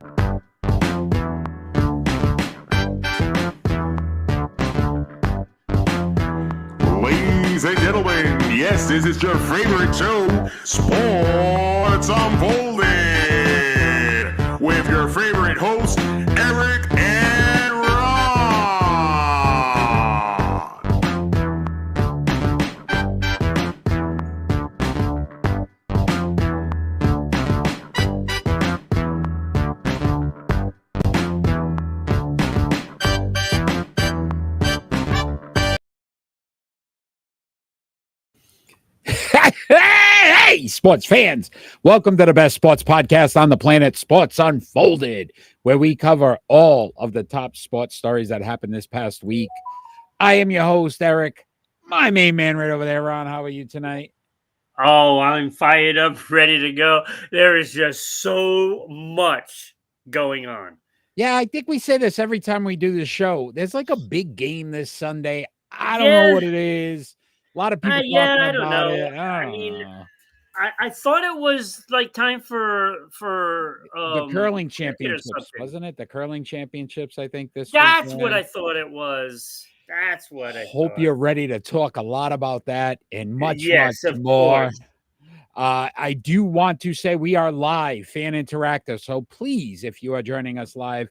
Ladies and gentlemen, yes, this is your favorite show, Sports Unfolded, with your favorite hosts, Eric and Ron. Hey, sports fans. Welcome to the best sports podcast on the planet, Sports Unfolded, where we cover all of the top sports stories that happened this past week. I am your host, Eric. My main man right over there, Ron. How are you tonight? Oh, I'm fired up, ready to go. There is just so much going on. Yeah, I think we say this every time we do the show. There's like a big game this Sunday. I don't know what it is. A lot of people talking I don't about know. it. I mean, I thought it was like time for the curling championships, wasn't it? The curling championships, I think this That's weekend. what I thought it was. That's what I hope thought. You're ready to talk a lot about that and much of more. Course. I do want to say we are live, fan interactive. So please, if you are joining us live,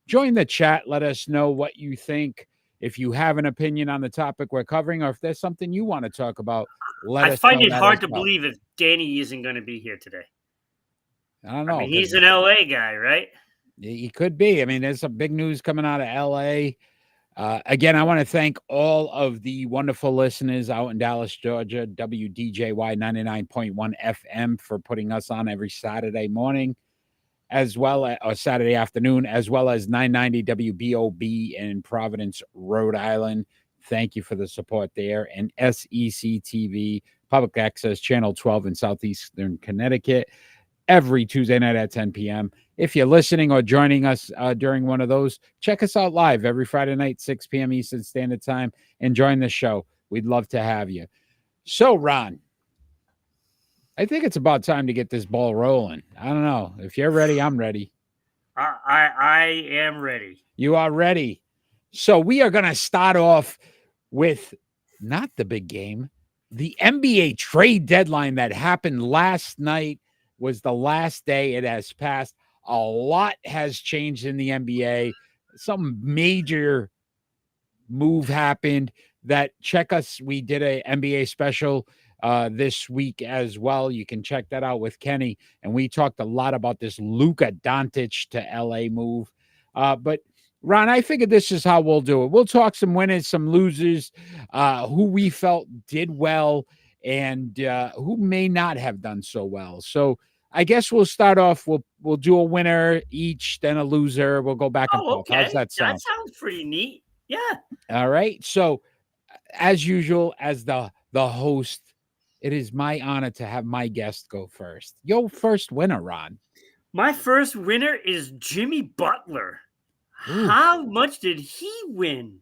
join the chat. Let us know what you think. If you have an opinion on the topic we're covering, or if there's something you want to talk about, let us know. I find it hard to believe if Danny isn't going to be here today. I don't know. I mean, he's an LA guy, right? He could be. I mean, there's some big news coming out of LA. Again, I want to thank all of the wonderful listeners out in Dallas, Georgia, WDJY 99.1 FM for putting us on every Saturday morning, as well as or Saturday afternoon, as well as 990 WBOB in Providence, Rhode Island. Thank you for the support there. And SEC TV, Public Access Channel 12 in Southeastern Connecticut, every Tuesday night at 10 p.m. If you're listening or joining us during one of those, check us out live every Friday night, 6 p.m. Eastern Standard Time, and join the show. We'd love to have you. So, Ron, I think it's about time to get this ball rolling. I don't know. If you're ready, I'm ready. I am ready. You are ready. So we are going to start off with not the big game. The NBA trade deadline that happened last night was the last day. It has passed. A lot has changed in the NBA. Some major move happened that check us. We did a NBA special this week as well. You can check that out with Kenny. And we talked a lot about this Luka Doncic to LA move. But Ron, I figured this is how we'll do it. We'll talk some winners, some losers, who we felt did well and who may not have done so well. So I guess we'll start off. We'll do a winner each, then a loser. We'll go back and forth. Okay. How's that sound? That sounds pretty neat. Yeah. All right. So as usual, as the host, it is my honor to have my guest go first. Your first winner, Ron. My first winner is Jimmy Butler. Ooh. How much did he win?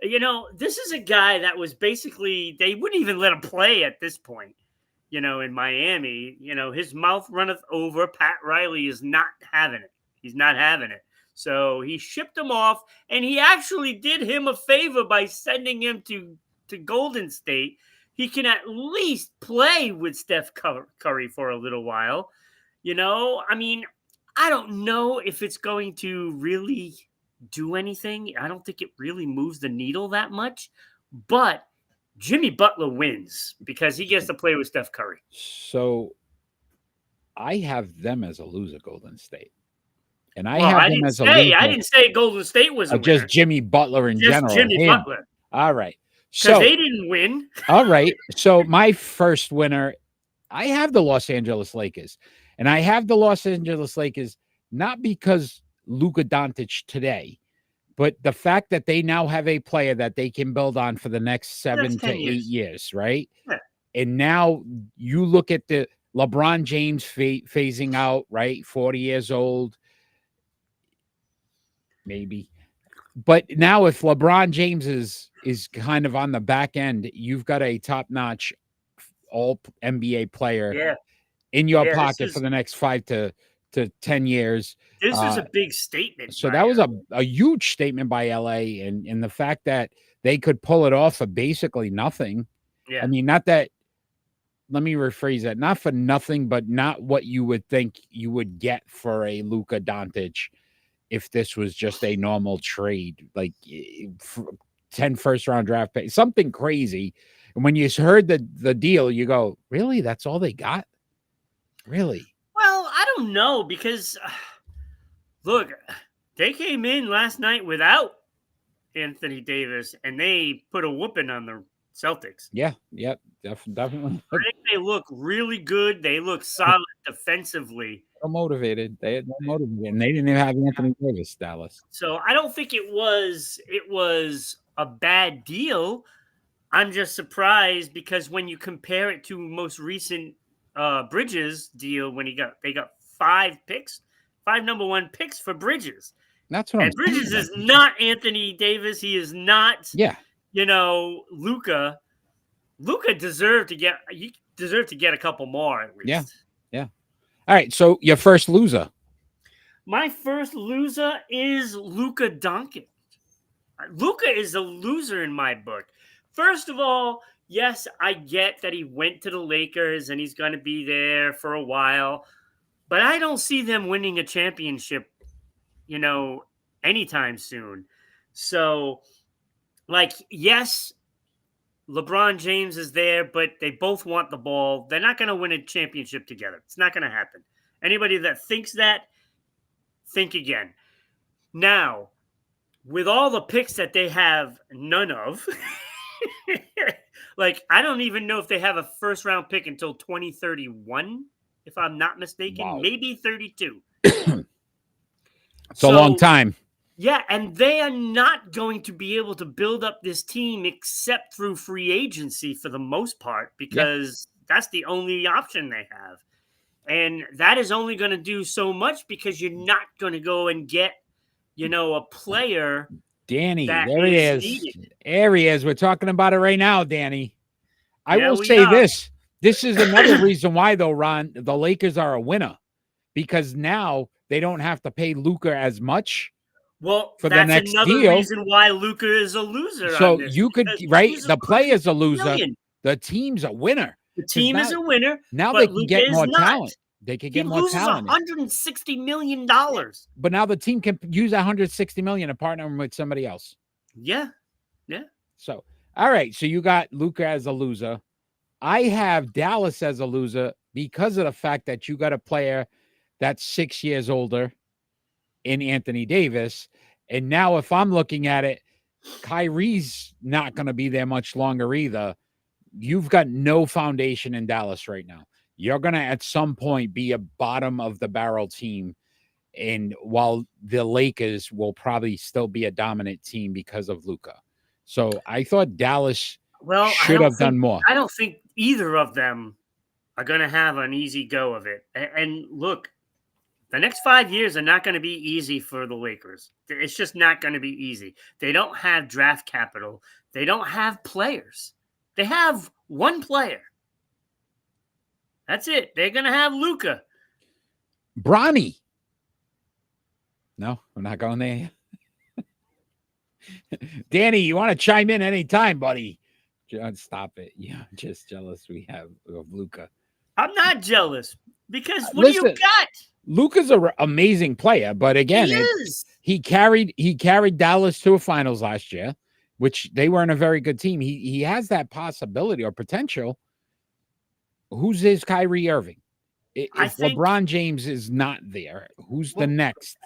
You know, this is a guy that was basically, they wouldn't even let him play at this point. You know, in Miami, you know, his mouth runneth over. Pat Riley is not having it. He's not having it. So he shipped him off, and he actually did him a favor by sending him to Golden State. He can at least play with Steph Curry for a little while. You know, I mean, I don't know if it's going to really do anything. I don't think it really moves the needle that much, but Jimmy Butler wins because he gets to play with Steph Curry. So I have them as a loser, Golden State. And I didn't say Golden State was a winner. Just Jimmy Butler in general. Jimmy Butler. All right. Because they didn't win. All right. So my first winner, I have the Los Angeles Lakers. And I have the Los Angeles Lakers not because Luka Doncic today, but the fact that they now have a player that they can build on for the next 7 to 8 years, right? Yeah. And now you look at the LeBron James phasing out, right? 40 years old, maybe. But now if LeBron James is kind of on the back end, you've got a top-notch all NBA player in your pocket for the next 5 to to 10 years. This was a big statement. So that was a huge statement by LA, and the fact that they could pull it off for basically nothing. Yeah. I mean, not that, let me rephrase that, not for nothing, but not what you would think you would get for a Luka Doncic if this was just a normal trade, like 10 first-round draft pick, something crazy. And when you heard the deal, you go, really? That's all they got? Really? Well, I don't know, because look, they came in last night without Anthony Davis, and they put a whooping on the Celtics. Yeah, definitely. I think they look really good. They look solid defensively. Motivated. They had no motivated, and they didn't even have Anthony Davis, Dallas. So I don't think it was a bad deal. I'm just surprised because when you compare it to most recent Bridges deal, when they got 5 number 1 picks for Bridges. That's what and Bridges is not Anthony Davis. He is not. Yeah. Luka. Luka deserved to get a couple more at least. Yeah. All right. So your first loser. My first loser is Luka Doncic. Luka is a loser in my book. First of all, yes, I get that he went to the Lakers and he's going to be there for a while, but I don't see them winning a championship, anytime soon. So, yes, LeBron James is there, but they both want the ball. They're not going to win a championship together. It's not going to happen. Anybody that thinks that, think again. Now, with all the picks that they have none of, I don't even know if they have a first-round pick until 2031, if I'm not mistaken. Wow. Maybe 32. It's a long time. Yeah, and they are not going to be able to build up this team except through free agency for the most part, because that's the only option they have. And that is only going to do so much because you're not going to go and get, a player. Danny, there he is. Needed. There he is. We're talking about it right now, Danny. I will say this. This is another reason why, though, Ron, the Lakers are a winner, because now they don't have to pay Luka as much. Well, for the next another deal. Reason why Luka is a loser. So you could, right? The player's a loser. The team's a winner. The team is a winner. Now they can get more talent. They could get more talent. $160 million. But now the team can use $160 million to partner with somebody else. Yeah. So, all right. So you got Luka as a loser. I have Dallas as a loser because of the fact that you got a player that's 6 years older in Anthony Davis. And now if I'm looking at it, Kyrie's not going to be there much longer either. You've got no foundation in Dallas right now. You're going to at some point be a bottom of the barrel team. And while the Lakers will probably still be a dominant team because of Luka. So I thought Dallas should have done more. I don't think either of them are going to have an easy go of it. And look, the next 5 years are not going to be easy for the Lakers. It's just not going to be easy. They don't have draft capital. They don't have players. They have one player. That's it. They're going to have Luka. Bronny. No, I'm not going there. Danny, you want to chime in anytime, buddy? John, stop it. Yeah, I'm just jealous we have of Luka. I'm not jealous because what do you got? Luka's an amazing player, but again, he carried Dallas to a finals last year, which they weren't a very good team. He has that possibility or potential. Who's his Kyrie Irving? If LeBron James is not there, who's the next?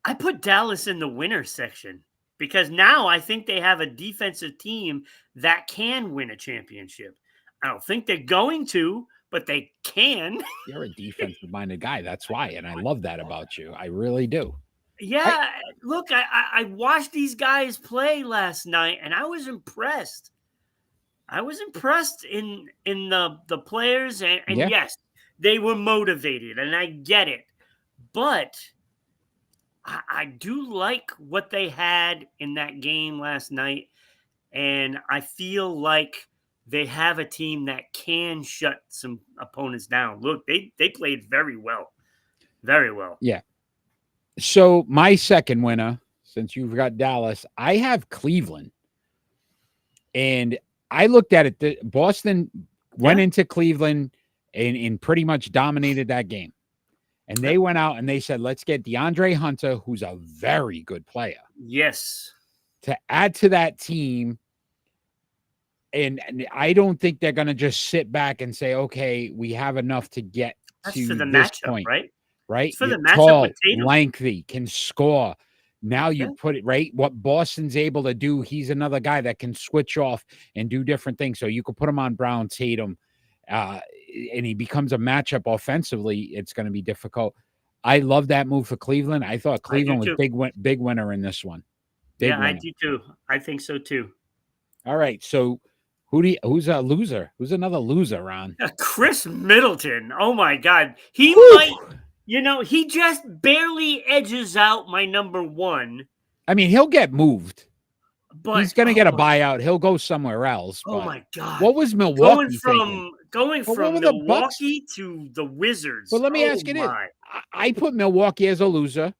I put Dallas in the winner section because now I think they have a defensive team that can win a championship. I don't think they're going to, but they can. You're a defensive-minded guy. That's why, and I love that about you. I really do. Yeah, look, I watched these guys play last night, and I was impressed. I was impressed in the players, and yes, they were motivated, and I get it. But I do like what they had in that game last night, and I feel like they have a team that can shut some opponents down. Look, they played very well. Very well. Yeah. So my second winner, since you've got Dallas, I have Cleveland. And I looked at it. Boston went into Cleveland and pretty much dominated that game. And they went out and they said, let's get DeAndre Hunter, who's a very good player. Yes. To add to that team. And I don't think they're going to just sit back and say, okay, we have enough to get to the this matchup, point. right? Right? It's for You're the matchup tall, with Tatum. lengthy, can score. Now you put it right. What Boston's able to do, he's another guy that can switch off and do different things. So you could put him on Brown, Tatum, and he becomes a matchup offensively. It's going to be difficult. I love that move for Cleveland. I thought Cleveland was big winner in this one. Big winner. I do too. I think so too. All right. So who's a loser? Who's another loser, Ron? Chris Middleton. Oh my God. He he just barely edges out my number one. I mean, he'll get moved. But he's going to get a buyout. He'll go somewhere else. Oh my God. What was Milwaukee going from Milwaukee to the Wizards? Well, let me ask you this. I put Milwaukee as a loser,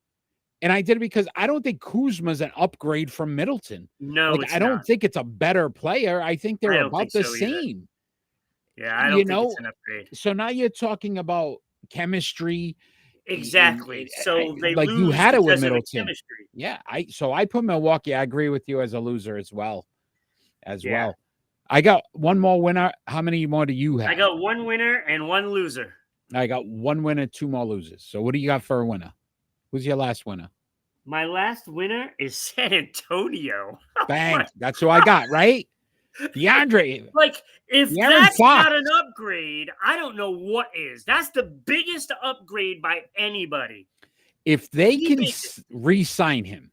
and I did it because I don't think Kuzma's an upgrade from Middleton. No, I don't think it's a better player. I think they're about the same. Either. Yeah, I don't think it's an upgrade. So now you're talking about chemistry. Exactly. So they like lose you had it with because of the Middleton. chemistry. Yeah, I put Milwaukee. I agree with you as a loser as well. Well. I got one more winner. How many more do you have? I got one winner and one loser. I got one winner, two more losers. So what do you got for a winner? Who's your last winner? My last winner is San Antonio. Bang. That's who I got, right? DeAndre. Like, if that's not an upgrade, I don't know what is. That's the biggest upgrade by anybody. If they can re-sign him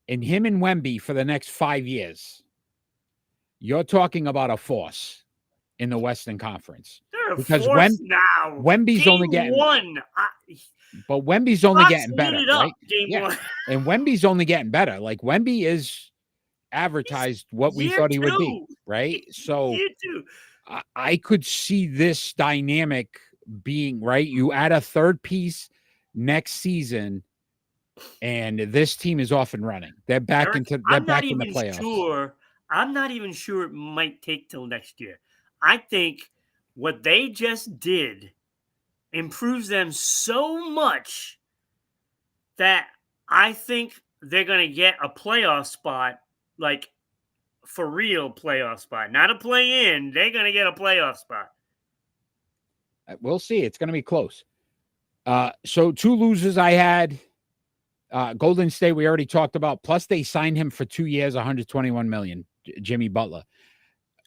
and Wemby for the next 5 years, you're talking about a force in the Western Conference. They're because now. Wemby's only getting one. But Wemby's only getting better, right? Game one. And Wemby's only getting better. Like Wemby is advertised what we thought he would be, right? So I could see this dynamic being right. You add a third piece next season, and this team is off and running. They're back in the playoffs. I'm not even sure it might take till next year. I think what they just did improves them so much that I think they're going to get a playoff spot, like for real playoff spot, not a play-in. They're going to get a playoff spot. We'll see. It's going to be close. So two losers I had. Golden State, we already talked about. Plus, they signed him for 2 years, $121 million. Jimmy Butler.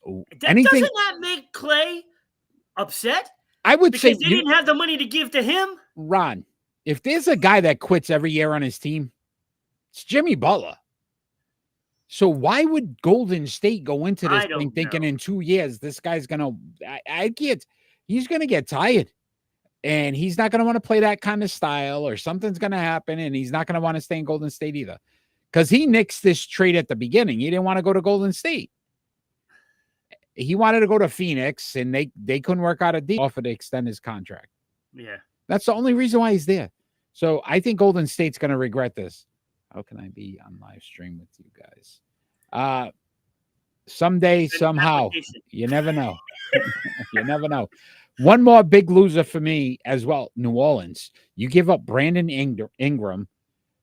Doesn't that make Clay upset? I would say they didn't have the money to give to him. Ron, if there's a guy that quits every year on his team, it's Jimmy Butler. So why would Golden State go into this thing thinking in 2 years this guy's gonna? He's gonna get tired. And he's not going to want to play that kind of style, or something's going to happen, and he's not going to want to stay in Golden State either. Because he nixed this trade at the beginning. He didn't want to go to Golden State. He wanted to go to Phoenix, and they couldn't work out a deal offer to extend his contract. Yeah. That's the only reason why he's there. So I think Golden State's going to regret this. How can I be on live stream with you guys? Someday, somehow. You never know. You never know. One more big loser for me as well, New Orleans. You give up Brandon Ingram,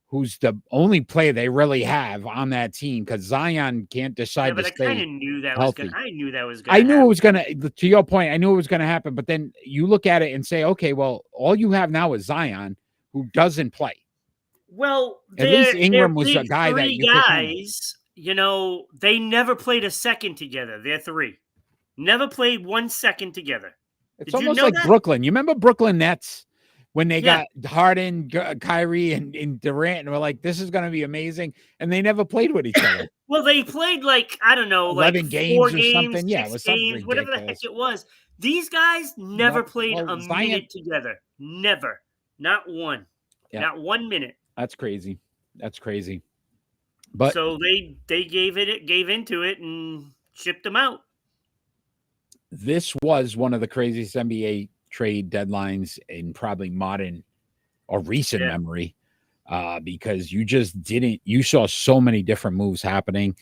who's the only player they really have on that team, because Zion can't decide to stay healthy. I knew that was going to happen. I knew it was going to, to your point, I knew it was going to happen. But then you look at it and say, okay, well, all you have now is Zion, who doesn't play. Well, at least Ingram was a guy that you guys, they never played a second together. They're three. Never played 1 second together. It's almost like Brooklyn. You remember Brooklyn Nets when they got Harden, Kyrie, and Durant, and we're like, this is going to be amazing. And they never played with each other. Well, they played 11 games or something. Yeah, it was something games, whatever the heck it was. These guys never played a minute together. Never. Not one. Yeah. Not 1 minute. That's crazy. But so they gave into it and shipped them out. This was one of the craziest NBA trade deadlines in probably modern or recent memory, because you saw so many different moves happening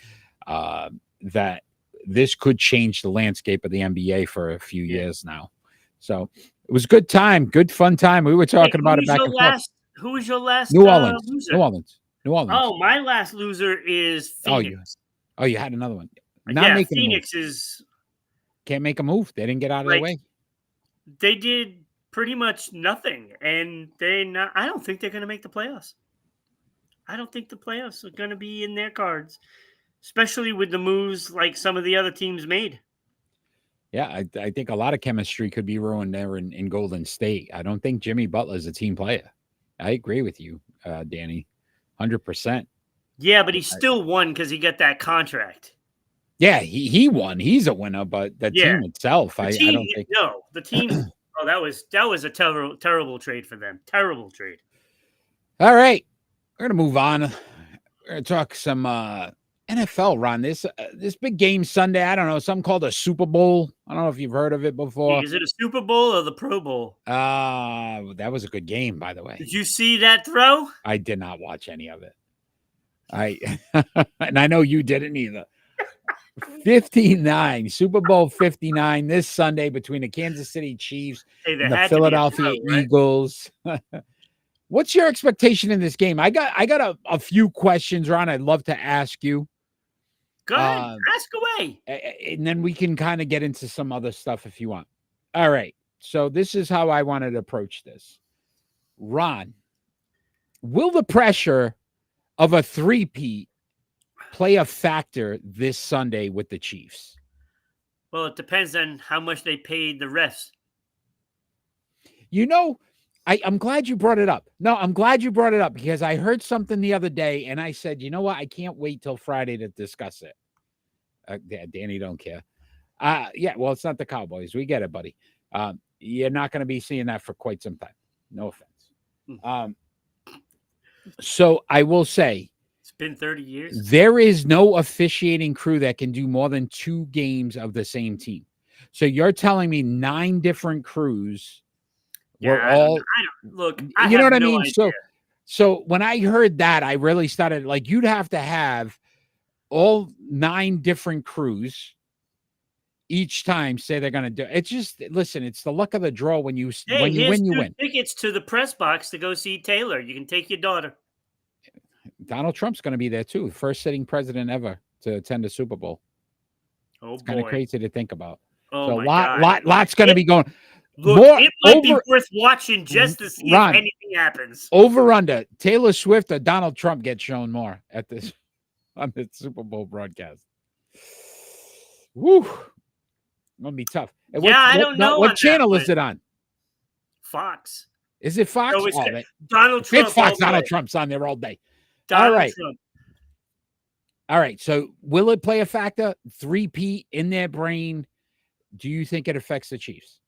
that this could change the landscape of the NBA for a few years now. So it was a good time, good fun time. We were talking about it back and forth. Who was your last New Orleans? loser? New Orleans. Oh, my last loser is Phoenix. Oh, you had another one. Phoenix can't make a move. They didn't get out of the way. They did pretty much nothing, and I don't think they're going to make the playoffs. I don't think the playoffs are going to be in their cards, especially with the moves like some of the other teams made. Yeah, I think a lot of chemistry could be ruined there in Golden State. I don't think Jimmy Butler is a team player. I agree with you, Danny, 100%. Yeah, but he still won because he got that contract. Yeah, he won. He's a winner, but the team itself, I don't think. No, the team. Oh, that was a terrible trade for them. Terrible trade. All right, we're gonna move on. We're gonna talk some NFL, Ron. This big game Sunday. I don't know, something called a Super Bowl. I don't know if you've heard of it before. Is it a Super Bowl or the Pro Bowl? That was a good game, by the way. Did you see that throw? I did not watch any of it. And I know you didn't either. 59, Super Bowl 59 this Sunday between the Kansas City Chiefs and the Philadelphia Eagles. What's your expectation in this game? I got a few questions, Ron, I'd love to ask you. Go ahead, ask away. And then we can kind of get into some other stuff if you want. All right. So this is how I wanted to approach this. Ron, will the pressure of a three-peat play a factor this Sunday with the Chiefs? Well, it depends on how much they paid the refs. You know, I'm glad you brought it up. No, I'm glad you brought it up because I heard something the other day and I said, you know what? I can't wait till Friday to discuss it. Yeah, Danny don't care. Yeah, well, it's not the Cowboys. We get it, buddy. You're not going to be seeing that for quite some time. No offense. So I will say, it's been 30 years. There is no officiating crew that can do more than 2 games of the same team. So you're telling me 9 different crews were all. Look, you know what I mean? Idea. So when I heard that, I really started like you'd have to have all 9 different crews each time say they're going to do it. It's just listen. It's the luck of the draw when you win, you win. Tickets to the press box to go see Taylor. You can take your daughter. Donald Trump's going to be there too. First sitting president ever to attend a Super Bowl. Oh, it's kind of crazy to think about. Oh, so God. Lots going to be going. Look, it might be worth watching just to see if anything happens. Over under Taylor Swift or Donald Trump get shown more at this on the Super Bowl broadcast. Woo, gonna be tough. And I don't know. What channel is it on? Fox. Is it Fox? No, it's Donald Trump. It's Fox. Donald Trump's on there all day. Trump. All right. So will it play a factor? 3P in their brain. Do you think it affects the Chiefs?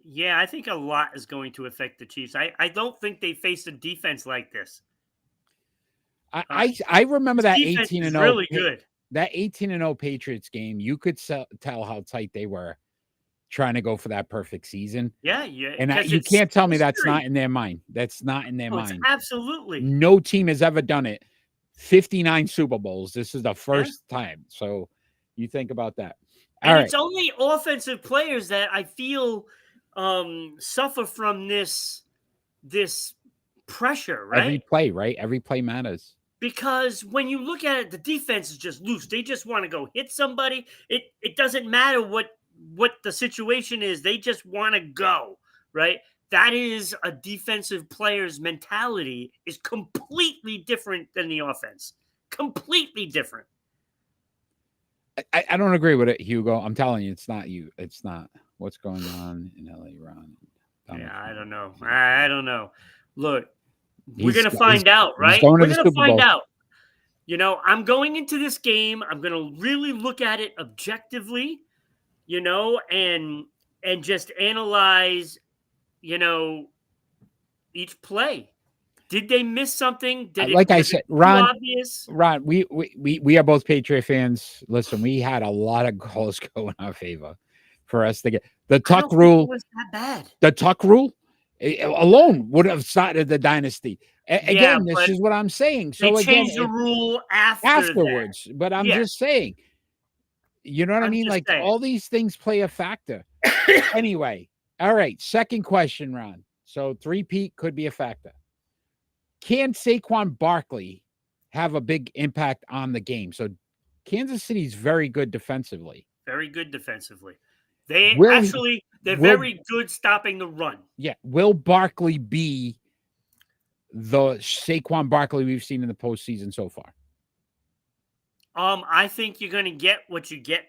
Yeah, I think a lot is going to affect the Chiefs. I don't think they faced a defense like this. I remember that 18-0 really good. That 18-0 Patriots game. You could tell how tight they were trying to go for that perfect season. Yeah. And you can't tell me that's not in their mind. That's not in their mind. Absolutely. No team has ever done it. 59 Super Bowls. This is the first time. So you think about that. It's only offensive players that I feel suffer from this pressure, right? Every play matters. Because when you look at it, the defense is just loose. They just want to go hit somebody. It doesn't matter what the situation is. They just want to go, right? That is a defensive player's mentality is completely different than the offense. Completely different. I don't agree with it, Hugo. I'm telling you, it's not you. It's not what's going on in LA, Ron. I don't know. I don't know. Look, we're going to find out, right? We're going to find out. You know, I'm going into this game. I'm going to really look at it objectively, you know, and just analyze, you know, each play. Did they miss something? Like I said, Ron, obvious? Ron, we are both Patriot fans. Listen, we had a lot of goals go in our favor for us to get the I tuck don't think rule. it was that bad. The tuck rule alone would have started the dynasty. Yeah, Again, this but is what I'm saying. they So again, changed the rule after afterwards, but I'm Yeah. just saying, you know what I I'm mean? just Like saying. all these things play a factor. Anyway, all right. Second question, Ron. So three-peat could be a factor. Can Saquon Barkley have a big impact on the game? So Kansas City's very good defensively. Very good defensively. They're Will very good stopping the run. Yeah. Will Barkley be the Saquon Barkley we've seen in the postseason so far? I think you're gonna get what you get.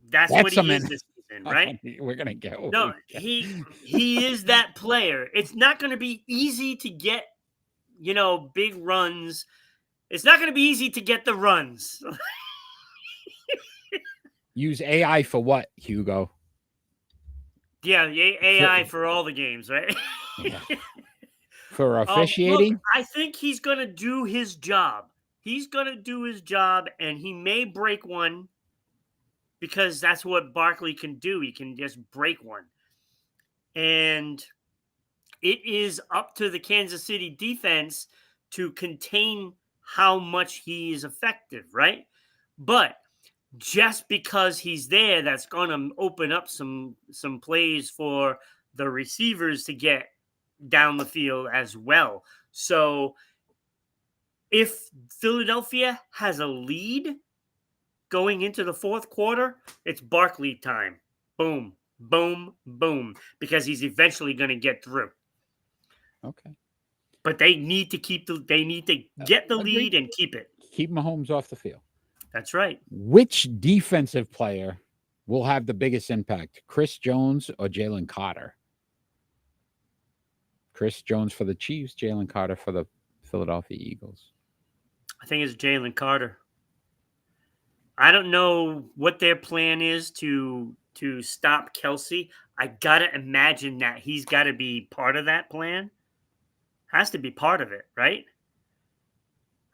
That's That's what he something. is this season, right? We're gonna get. No, he is that player. It's not gonna be easy to get, big runs. It's not gonna be easy to get the runs. Use AI for what, Hugo? Yeah, the AI for all the games, right? Yeah. For officiating? Look, I think he's going to do his job. He's going to do his job, and he may break one because that's what Barkley can do. He can just break one. And it is up to the Kansas City defense to contain how much he is effective, right? But just because he's there, that's going to open up some plays for the receivers to get down the field as well. So if Philadelphia has a lead going into the fourth quarter, it's Barkley time. Boom, boom, boom, because he's eventually going to get through. Okay. But they need to get the lead and keep it. Keep Mahomes off the field. That's right. Which defensive player will have the biggest impact? Chris Jones or Jalen Carter? Chris Jones for the Chiefs, Jalen Carter for the Philadelphia Eagles. I think it's Jalen Carter. I don't know what their plan is to stop Kelsey. I gotta imagine that he's got to be part of that plan. Has to be part of it, right?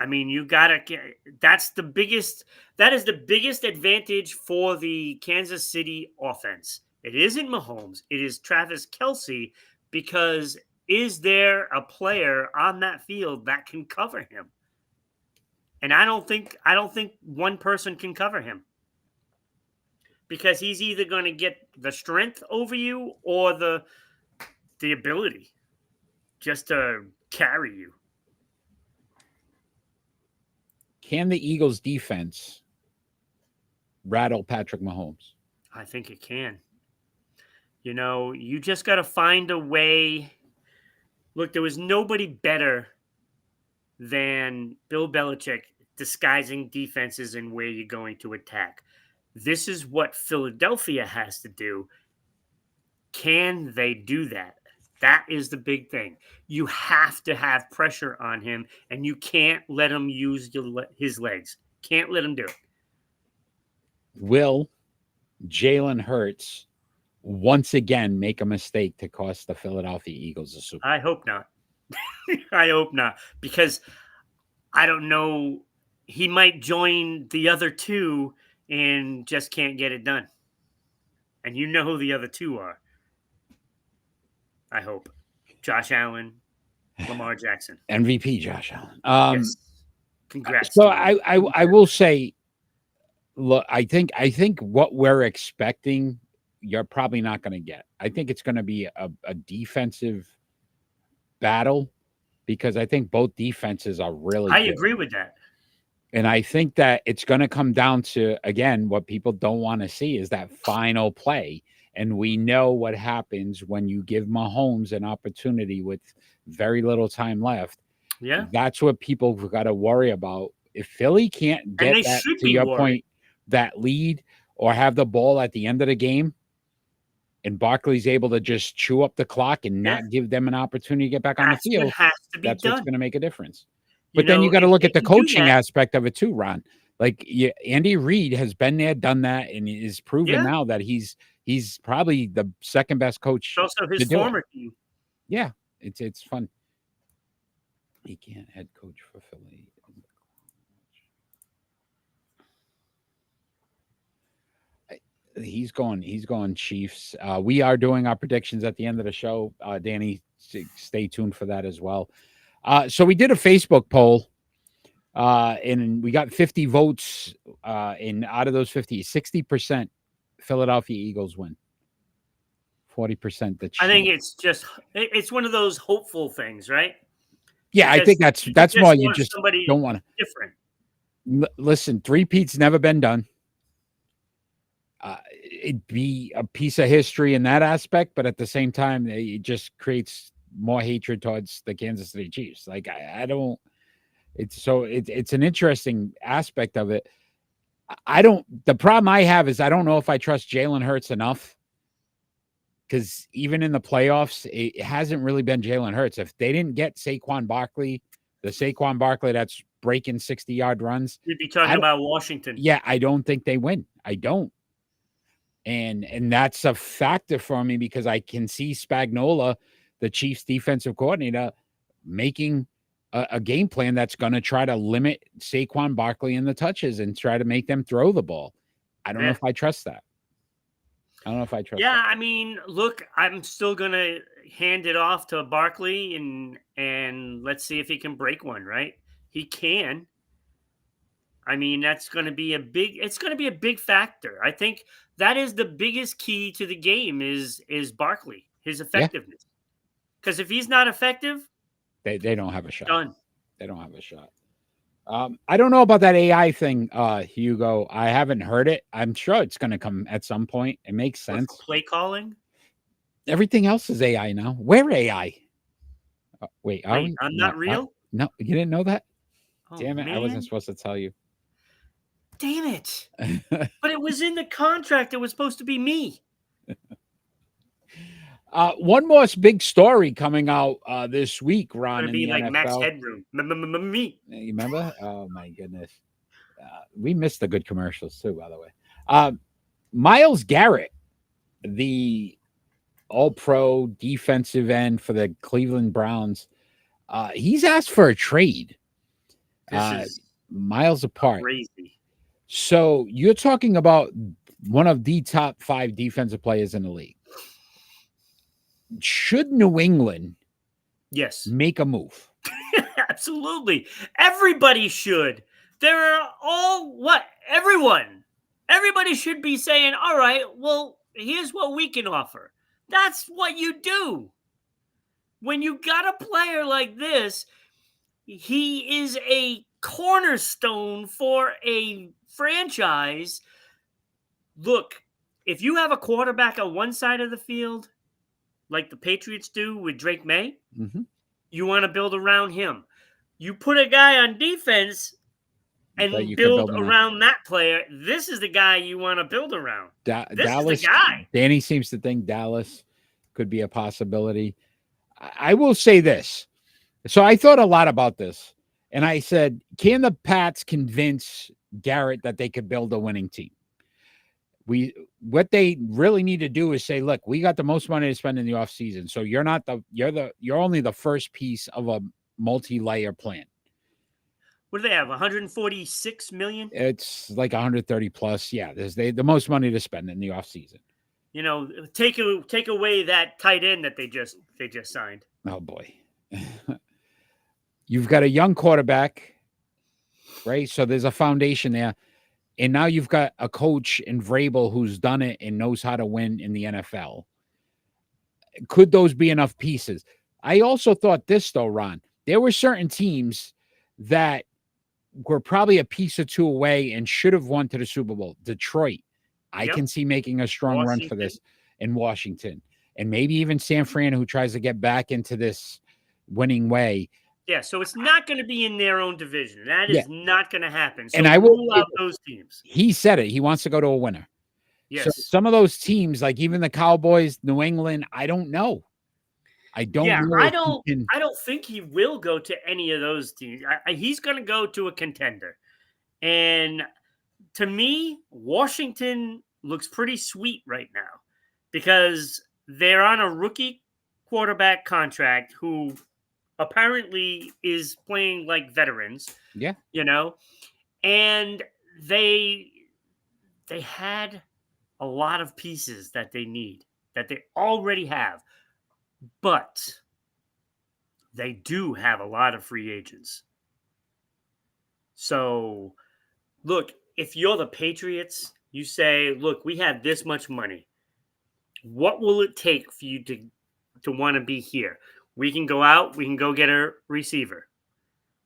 I mean, you gotta get. That is the biggest advantage for the Kansas City offense. It isn't Mahomes. It is Travis Kelsey, because is there a player on that field that can cover him? And I don't think one person can cover him, because he's either going to get the strength over you or the ability just to carry you. Can the Eagles defense rattle Patrick Mahomes? I think it can. You just got to find a way. Look, there was nobody better than Bill Belichick disguising defenses and where you're going to attack. This is what Philadelphia has to do. Can they do that? That is the big thing. You have to have pressure on him, and you can't let him use his legs. Can't let him do it. Will Jalen Hurts once again make a mistake to cost the Philadelphia Eagles a Super Bowl? I hope not. I hope not, because I don't know. He might join the other two and just can't get it done. And you know who the other two are. I hope. Josh Allen, Lamar Jackson. MVP Josh Allen. Yes. Congrats. So I will say, look, I think what we're expecting, you're probably not going to get. I think it's going to be a defensive battle, because I think both defenses are really good. agree with that. And I think that it's going to come down to, again, what people don't want to see is that final play. And we know what happens when you give Mahomes an opportunity with very little time left. Yeah. That's what people got to worry about. If Philly can't get that, to your point, that lead or have the ball at the end of the game, and Barkley's able to just chew up the clock and not give them an opportunity to get back on the field, that's what's going to make a difference. But then you got to look at the coaching aspect of it too, Ron. Like Andy Reid has been there, done that, and is proven now that he's probably the second best coach. It's also his former team. Yeah, it's fun. He can't head coach for Philly. He's going Chiefs. We are doing our predictions at the end of the show. Danny, stay tuned for that as well. So we did a Facebook poll, and we got 50 votes. And out of those 50, 60% Philadelphia Eagles win. 40% the Chiefs. I think it's one of those hopeful things, right? Yeah, Because I think that's more you just somebody don't want to. different. Listen, three-peat's never been done. It'd be a piece of history in that aspect, but at the same time, it just creates more hatred towards the Kansas City Chiefs. Like I don't. It's an interesting aspect of it. The problem I have is I don't know if I trust Jalen Hurts enough, because even in the playoffs, it hasn't really been Jalen Hurts. If they didn't get Saquon Barkley, the Saquon Barkley that's breaking 60-yard runs, We'd be talking about Washington. Yeah, I don't think they win. I don't. And that's a factor for me, because I can see Spagnuolo, the Chiefs defensive coordinator, making a game plan that's going to try to limit Saquon Barkley in the touches and try to make them throw the ball. I don't know if I trust that. Yeah, I mean, look, I'm still going to hand it off to Barkley and let's see if he can break one, right? He can. I mean, it's going to be a big factor. I think that is the biggest key to the game is Barkley, his effectiveness. Because if he's not effective, they don't have a shot. Done. They don't have a shot. I don't know about that AI thing, Hugo. I haven't heard it. I'm sure it's going to come at some point. It makes sense. Play calling. Everything else is AI now. We're AI. Wait, I'm not real? No, you didn't know that? Oh, damn it. man. I wasn't supposed to tell you. Damn it. But it was in the contract. It was supposed to be me. One more big story coming out this week, Ron. It's going to be like NFL. Max Headroom. Me. You remember? Oh, my goodness. We missed the good commercials, too, by the way. Myles Garrett, the all-pro defensive end for the Cleveland Browns, he's asked for a trade. This is miles apart. Crazy. So you're talking about one of the top 5 defensive players in the league. Should New England make a move? Absolutely. Everybody should. Everybody should be saying, all right, well, here's what we can offer. That's what you do. When you got a player like this, he is a cornerstone for a franchise. Look, if you have a quarterback on one side of the field, like the Patriots do with Drake May, you want to build around him. You put a guy on defense and build around that player. This is the guy you want to build around. This is the guy. Danny seems to think Dallas could be a possibility. I will say this. So I thought a lot about this. And I said, can the Pats convince Garrett that they could build a winning team? What they really need to do is say, look, we got the most money to spend in the offseason. So you're only the first piece of a multi-layer plan. What do they have? 146 million? It's like 130 plus. Yeah, there's the most money to spend in the offseason. You know, take away that tight end that they just signed. Oh boy. You've got a young quarterback, right? So there's a foundation there. And now you've got a coach in Vrabel who's done it and knows how to win in the NFL. Could those be enough pieces? I also thought this, though, Ron. There were certain teams that were probably a piece or two away and should have won to the Super Bowl. Detroit, I can see making a strong run for this, in Washington. And maybe even San Fran, who tries to get back into this winning way. Yeah, so it's not going to be in their own division. That is not going to happen. So and I will rule out those teams. He said it. He wants to go to a winner. Yes. So some of those teams, like even the Cowboys, New England, I don't know. I don't know. I don't think he will go to any of those teams. He's going to go to a contender. And to me, Washington looks pretty sweet right now because they're on a rookie quarterback contract who apparently is playing like veterans. Yeah. You know, and they had a lot of pieces that they need, that they already have. But they do have a lot of free agents. So, look, if you're the Patriots, you say, look, we have this much money. What will it take for you to want to be here? We can go out, we can go get a receiver.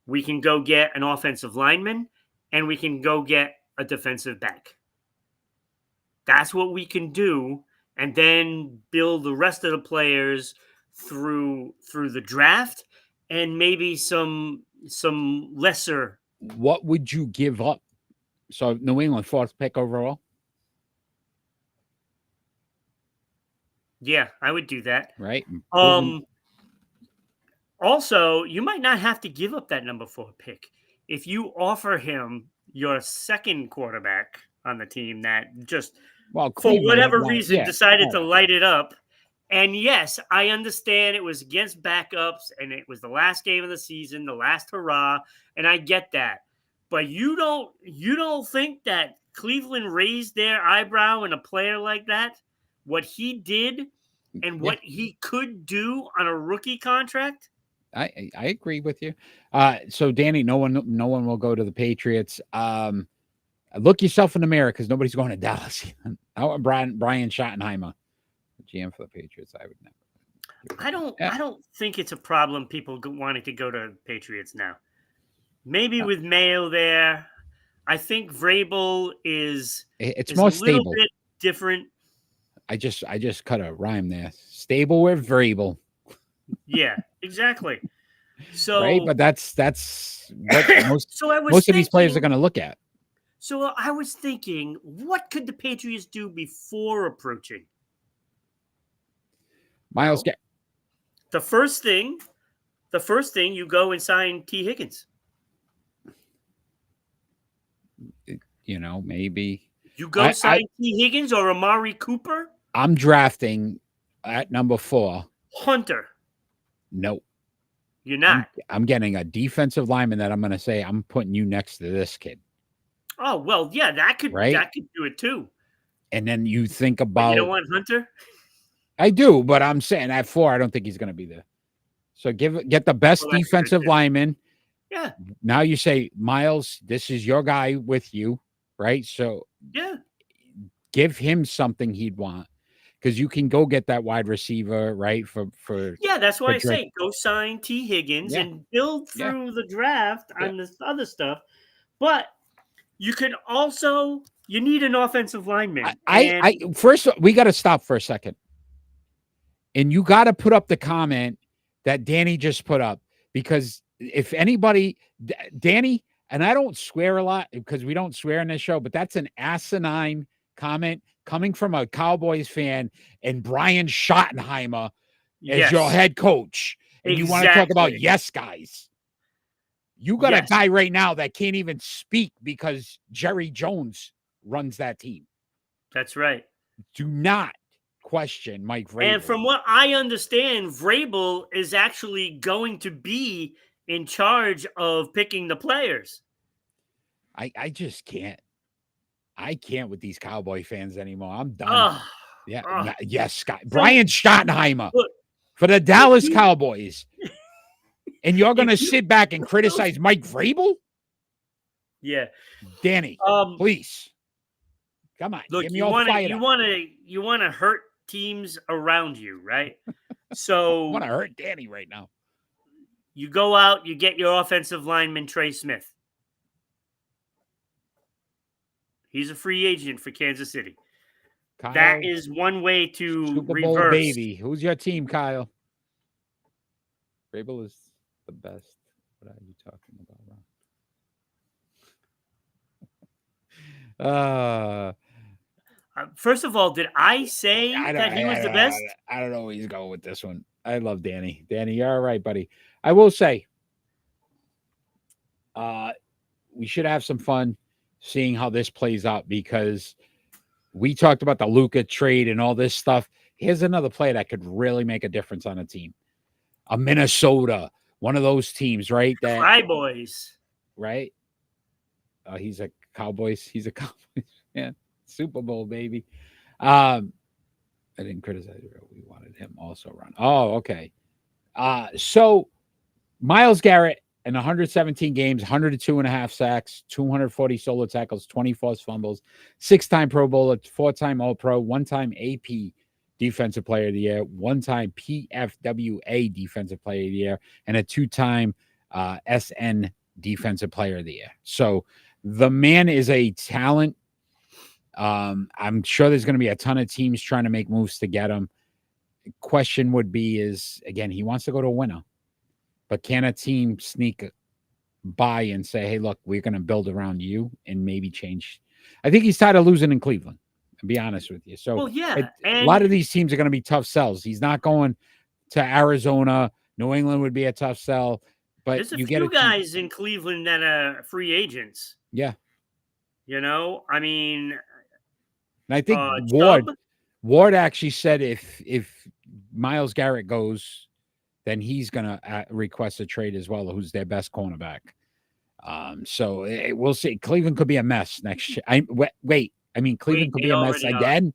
We can go get an offensive lineman, and we can go get a defensive back. That's what we can do, and then build the rest of the players through the draft and maybe some lesser. What would you give up? So New England, 4th pick overall. Yeah, I would do that. Right. Also, you might not have to give up that number 4 pick if you offer him your second quarterback on the team that just for whatever reason decided to light it up. And yes, I understand it was against backups and it was the last game of the season, the last hurrah, and I get that. But you don't think that Cleveland raised their eyebrow in a player like that? What he did and what he could do on a rookie contract? I agree with you. So Danny, no one will go to the Patriots. Look yourself in the mirror because nobody's going to Dallas. Brian Schottenheimer, GM for the Patriots. I would never. I don't think it's a problem. People wanting to go to Patriots now. Maybe with Mayo there, I think Vrabel is more a stable. Little bit different. I just cut a rhyme there. Stable with Vrabel. Yeah, exactly. So, right, but that's what most of these players are going to look at. So I was thinking, what could the Patriots do before approaching? Myles, the first thing, you go and sign T. Higgins. Maybe you go sign T. Higgins or Amari Cooper. I'm drafting at number 4. Hunter. Nope. You're not. I'm getting a defensive lineman that I'm going to say I'm putting you next to this kid. Oh, well, yeah, that could do it too. And then you think about... You don't want Hunter? I do, but I'm saying at 4, I don't think he's going to be there. So get the best defensive lineman. Yeah. Now you say, Myles, this is your guy with you, right? So yeah, give him something he'd want. Because you can go get that wide receiver, right? For that's why I say go sign T. Higgins and build through the draft on this other stuff. But you can also you need an offensive lineman. First we got to stop for a second, and you got to put up the comment that Danny just put up, because if anybody, Danny, and I don't swear a lot because we don't swear in this show, but that's an asinine comment coming from a Cowboys fan and Brian Schottenheimer as your head coach. And you want to talk about guys. You got a guy right now that can't even speak because Jerry Jones runs that team. That's right. Do not question Mike Vrabel. And from what I understand, Vrabel is actually going to be in charge of picking the players. I just can't. I can't with these Cowboy fans anymore. I'm done. Yes, Scott. Brian Schottenheimer for the Dallas Cowboys. And you're going to sit back and criticize Mike Vrabel? Yeah. Danny, please. Come on. Look, give me you want to hurt teams around you, right? So I want to hurt Danny right now. You go out, you get your offensive lineman, Trey Smith. He's a free agent for Kansas City. Kyle, that is one way to Super Bowl reverse. Baby. Who's your team, Kyle? Vrabel is the best. What are you talking about? First of all, did I say that he was the best? I don't know where he's going with this one. I love Danny. Danny, you're all right, buddy. I will say, we should have some fun seeing how this plays out, because we talked about the Luka trade and all this stuff. Here's another player that could really make a difference on a team. A Minnesota, one of those teams, right? That Cowboys, right? He's a Cowboys fan. Super Bowl, baby. I didn't criticize it. We wanted him also run. Oh, okay. So Myles Garrett in 117 games, 102.5 sacks, 240 solo tackles, 20 forced fumbles, 6-time Pro Bowler, 4-time All-Pro, 1-time AP Defensive Player of the Year, 1-time PFWA Defensive Player of the Year, and a 2-time SN Defensive Player of the Year. So the man is a talent. I'm sure there's going to be a ton of teams trying to make moves to get him. Question would be is, again, he wants to go to a winner. But can a team sneak by and say, hey, look, we're going to build around you and maybe change? I think he's tired of losing in Cleveland, to be honest with you. So a lot of these teams are going to be tough sells. He's not going to Arizona. New England would be a tough sell. But there's a few guys in Cleveland that are free agents. Yeah. I mean. And I think Ward actually said if Myles Garrett goes, then he's going to request a trade as well, who's their best cornerback. So we'll see. Cleveland could be a mess next year. Cleveland could be a mess again.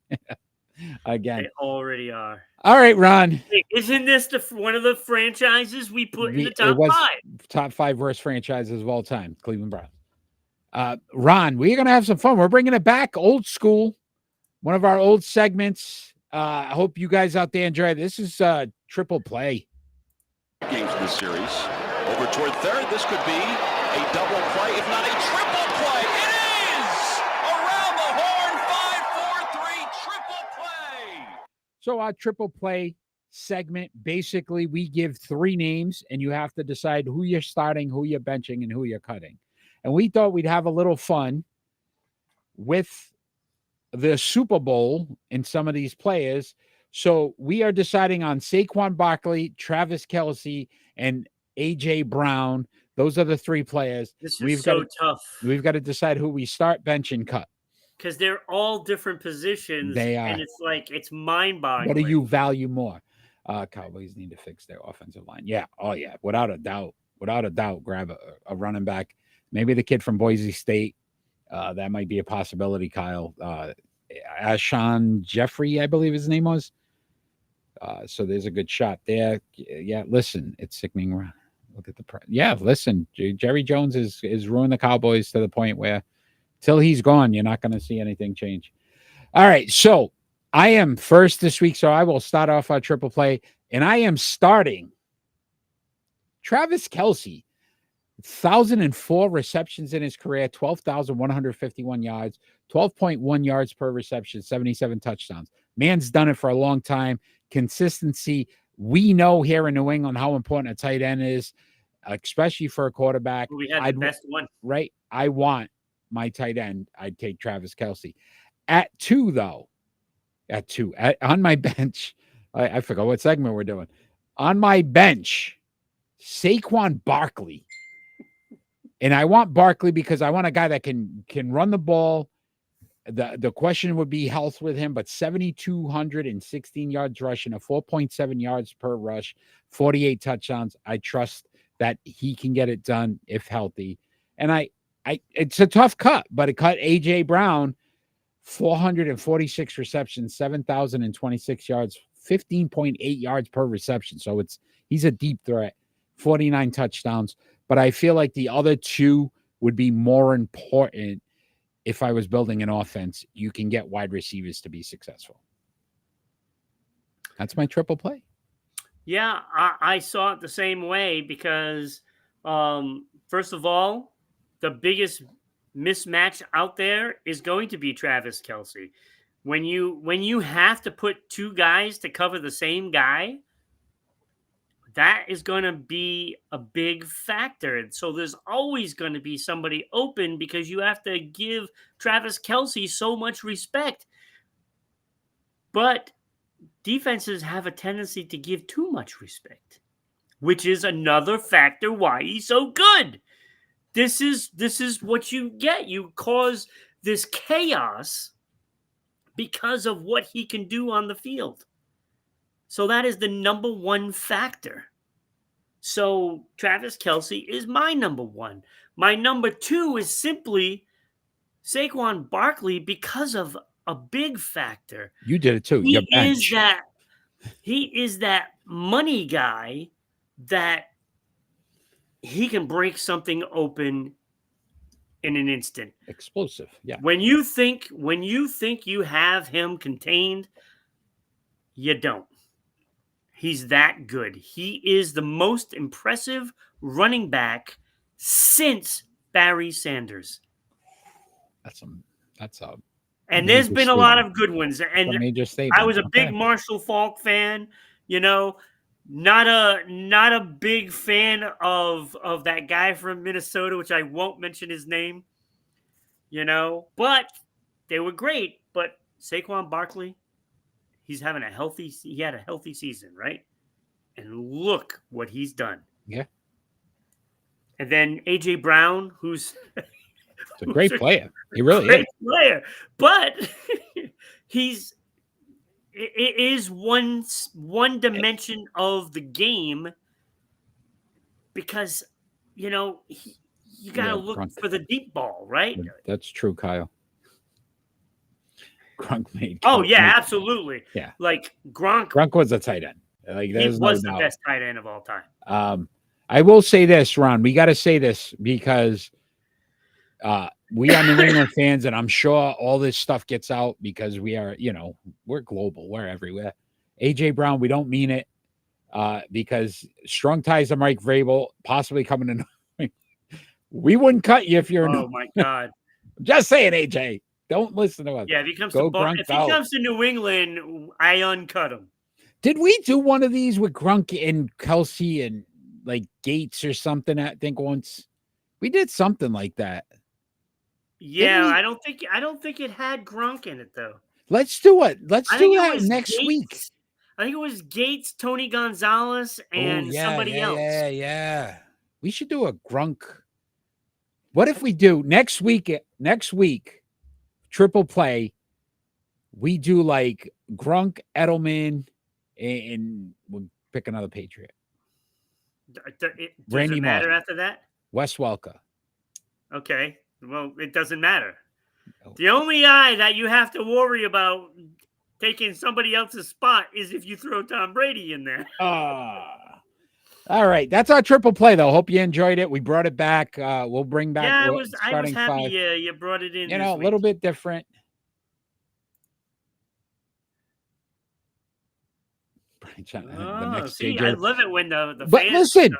Again. They already are. All right, Ron. Hey, isn't this one of the franchises we put in the top 5? Top 5 worst franchises of all time, Cleveland Browns. Ron, we're going to have some fun. We're bringing it back old school, one of our old segments. I hope you guys out there enjoy it. This is Triple Play. Games in the series. Over toward third. This could be a double play, if not a triple play. It is! Around the horn, 5-4-3, triple play. So our Triple Play segment, basically we give 3 names and you have to decide who you're starting, who you're benching, and who you're cutting. And we thought we'd have a little fun with the Super Bowl and some of these players. So we are deciding on Saquon Barkley, Travis Kelce, and A.J. Brown. Those are the 3 players. This is tough. We've got to decide who we start, bench, and cut. Because they're all different positions. They are. And it's mind-boggling. What do you value more? Cowboys need to fix their offensive line. Yeah. Oh, yeah. Without a doubt. Grab a running back. Maybe the kid from Boise State. That might be a possibility, Kyle. Ashawn Jeffrey, I believe his name was. So there's a good shot there. Yeah, listen, it's sickening. Look at the listen, Jerry Jones is ruined the Cowboys to the point where till he's gone, you're not going to see anything change. All right, so I am first this week, so I will start off our Triple Play, and I am starting Travis Kelce. 1,004 receptions in his career, 12,151 yards, 12.1 yards per reception, 77 touchdowns. Man's done it for a long time. Consistency. We know here in New England how important a tight end is, especially for a quarterback. We had the best one. Right? I want my tight end. I'd take Travis Kelce. At 2, though. On my bench. I forgot what segment we're doing. On my bench, Saquon Barkley. And I want Barkley because I want a guy that can run the ball. The question would be health with him, but 7,216 yards rushing, a 4.7 yards per rush, 48 touchdowns. I trust that he can get it done if healthy. And it's a tough cut, but it cut A.J. Brown, 446 receptions, 7,026 yards, 15.8 yards per reception. So he's a deep threat, 49 touchdowns. But I feel like the other 2 would be more important if I was building an offense. You can get wide receivers to be successful. That's my Triple Play. Yeah, I saw it the same way because, first of all, the biggest mismatch out there is going to be Travis Kelce. When you have to put 2 guys to cover the same guy, that is going to be a big factor. So there's always going to be somebody open because you have to give Travis Kelce so much respect. But defenses have a tendency to give too much respect, which is another factor why he's so good. This is what you get. You cause this chaos because of what he can do on the field. So that is the number 1 factor. So Travis Kelce is my number 1. My number 2 is simply Saquon Barkley because of a big factor. You did it too. Your bench. He is that money guy that he can break something open in an instant. Explosive. Yeah. When you think you have him contained, you don't. He's that good. He is the most impressive running back since Barry Sanders. That's a And there's been a lot of good ones. And a major statement. I was a big Marshall Faulk fan, not a big fan of that guy from Minnesota, which I won't mention his name, but they were great. But Saquon Barkley, he had a healthy season, right? And look what he's done. Yeah. And then AJ Brown, who's a great player. He really is. Great player. But it is one dimension of the game because, you got to look for the deep ball, right? That's true, Kyle. Gronk made. Oh, yeah, absolutely. Yeah. Like Gronk was a tight end. Like he was the best tight end of all time. I will say this, Ron. We got to say this because we are New England fans, and I'm sure all this stuff gets out because we are, we're global. We're everywhere. AJ Brown, we don't mean it because strong ties to Mike Vrabel, possibly coming in. We wouldn't cut you if you're. Oh, my God. Just saying, AJ. Don't listen to us. Yeah, if he comes to New England, I uncut him. Did we do one of these with Grunk and Kelsey and like Gates or something? I think once we did something like that. Yeah, I don't think it had Gronk in it though. Let's do it. Let's do that next week. I think it was Gates, Tony Gonzalez, and somebody else. Yeah. We should do a Grunk. What if we do next week? Triple play. We do like Grunk, Edelman, and we'll pick another Patriot. Does it matter after that? Wes Welker. Okay. Well, it doesn't matter. No. The only guy that you have to worry about taking somebody else's spot is if you throw Tom Brady in there. All right. That's our triple play, though. Hope you enjoyed it. We brought it back. We'll bring back. Yeah, I was happy 5. You brought it in. A little bit different. I love it when the but fans listen,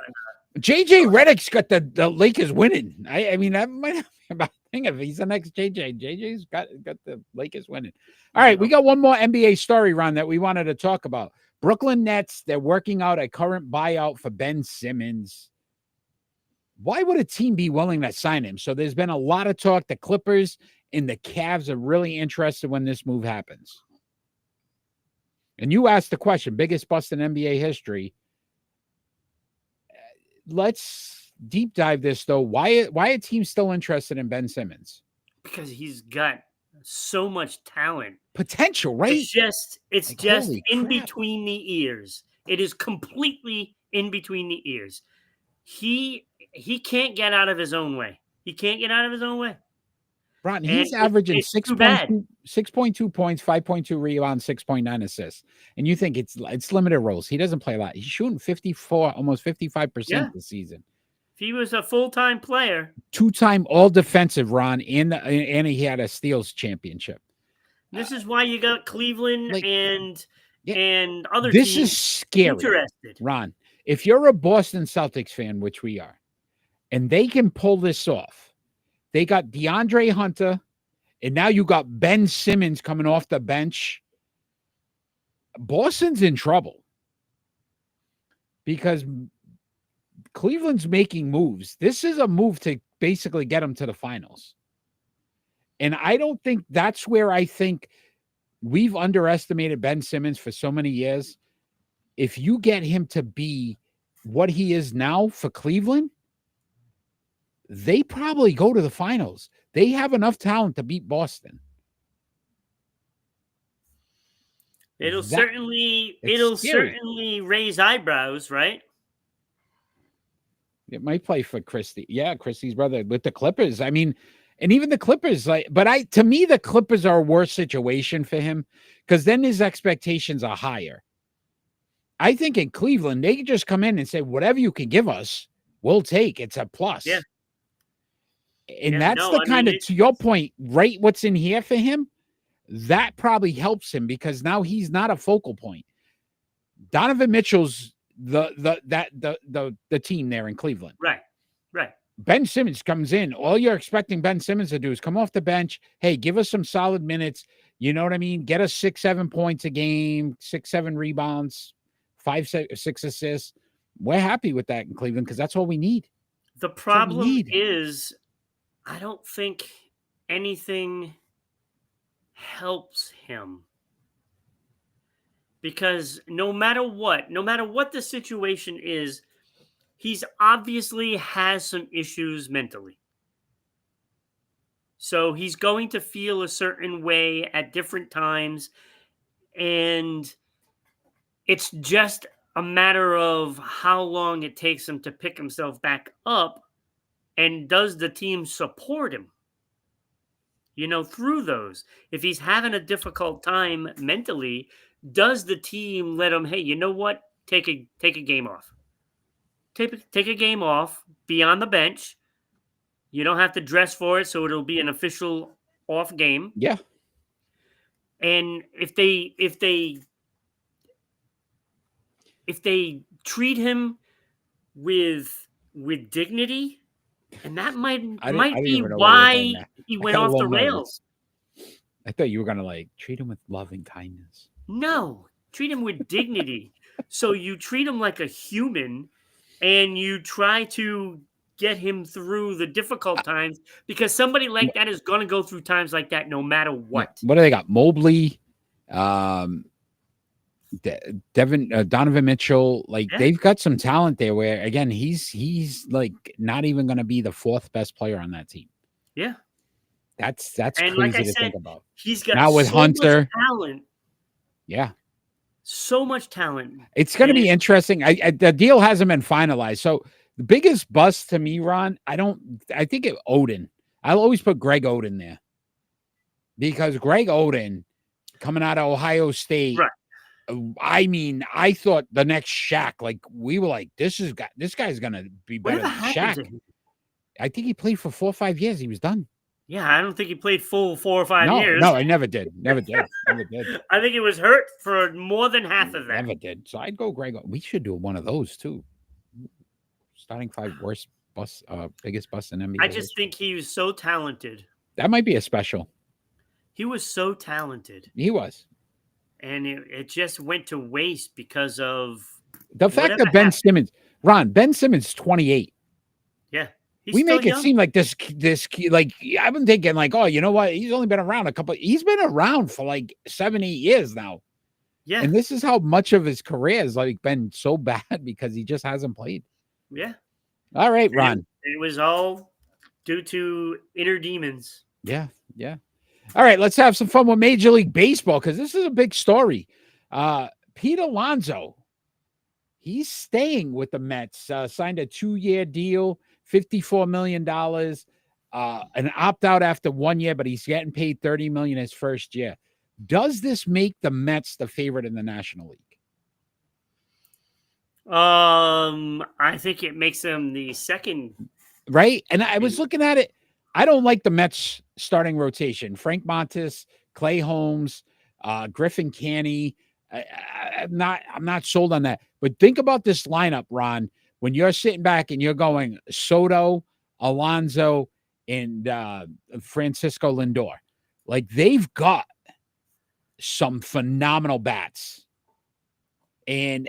JJ Redick's got the Lakers winning. I mean, that might not be about thing if he's the next JJ. JJ's got the Lakers winning. All right, we got one more NBA story, Ron, that we wanted to talk about. Brooklyn Nets, they're working out a current buyout for Ben Simmons. Why would a team be willing to sign him? So there's been a lot of talk. The Clippers and the Cavs are really interested when this move happens. And you asked the question, biggest bust in NBA history. Let's deep dive this, though. Why are teams still interested in Ben Simmons? Because he's got so much talent. Potential, right? It's just in between the ears. It is completely in between the ears. He can't get out of his own way. Ron, he's averaging 6.2 points, 5.2 rebounds, 6.9 assists. And you think it's limited roles. He doesn't play a lot. He's shooting 54, almost 55% this season. If he was a full-time player. 2-time all-defensive, Ron, and he had a steals championship. This is why you got Cleveland and other teams. This is scary, interested. Ron. If you're a Boston Celtics fan, which we are, and they can pull this off, they got DeAndre Hunter, and now you got Ben Simmons coming off the bench. Boston's in trouble because Cleveland's making moves. This is a move to basically get them to the finals. And I don't think that's where I think we've underestimated Ben Simmons for so many years. If you get him to be what he is now for Cleveland, they probably go to the finals. They have enough talent to beat Boston. It'll certainly raise eyebrows, right? It might play for Christie. Yeah, Christie's brother with the Clippers. I mean, And even the Clippers, to me, the Clippers are a worse situation for him because then his expectations are higher. I think in Cleveland, they can just come in and say, whatever you can give us, we'll take. It's a plus. Yeah. And that's the kind of, to your point, right? What's in here for him, that probably helps him because now he's not a focal point. Donovan Mitchell's the team there in Cleveland. Right. Ben Simmons comes in. All you're expecting Ben Simmons to do is come off the bench. Hey, give us some solid minutes. You know what I mean? Get us 6-7 points a game, 6-7 rebounds, 5-6 assists. We're happy with that in Cleveland because that's all we need. The problem is, I don't think anything helps him. Because no matter what the situation is, he's obviously has some issues mentally. So he's going to feel a certain way at different times. And it's just a matter of how long it takes him to pick himself back up. And does the team support him? Through those. If he's having a difficult time mentally, does the team let him, hey, you know what? Take a game off. Take a game off, be on the bench. You don't have to dress for it, so it'll be an official off game. Yeah. And if they treat him with dignity, and that might be why he went off the rails. I thought you were gonna treat him with love and kindness. No, treat him with dignity. So you treat him like a human, and you try to get him through the difficult times because somebody like that is going to go through times like that no matter what. What do they got? Mobley, Donovan Mitchell. They've got some talent there where, again, he's not even going to be the fourth best player on that team. Yeah. That's crazy to think about. He's got now with Hunter much talent. Yeah. So much talent. It's going to be interesting. The deal hasn't been finalized. So the biggest bust to me, Ron, I think Oden. I'll always put Greg Oden there because Greg Oden coming out of Ohio State. Right. I mean, I thought the next Shaq, we were like, this guy's going to be better than Shaq. I think he played for 4 or 5 years. He was done. Yeah, I don't think he played full 4 or 5 years. No, I never did. Never did. I think he was hurt for more than half of that. Never did. So I'd go Greg. We should do one of those too. Starting 5 worst biggest busts in NBA. I just think he was so talented. That might be a special. He was so talented. He was. And it just went to waste because of the fact that Ben Simmons, 28. Yeah. We make it seem like this, I've been thinking oh, you know what? He's only been around he's been around for 7-8 years now. Yeah. And this is how much of his career has been so bad because he just hasn't played. Yeah. All right, Ron. It was all due to inner demons. Yeah. Yeah. All right. Let's have some fun with Major League Baseball because this is a big story. Pete Alonso, he's staying with the Mets, signed a 2-year deal. $54 million, an opt-out after 1 year, but he's getting paid $30 million his first year. Does this make the Mets the favorite in the National League? I think it makes them the second. Right? And I was looking at it. I don't like the Mets starting rotation. Frank Montas, Clay Holmes, Griffin Canny. I'm not sold on that. But think about this lineup, Ron. When you're sitting back and you're going Soto, Alonso, and Francisco Lindor, they've got some phenomenal bats. And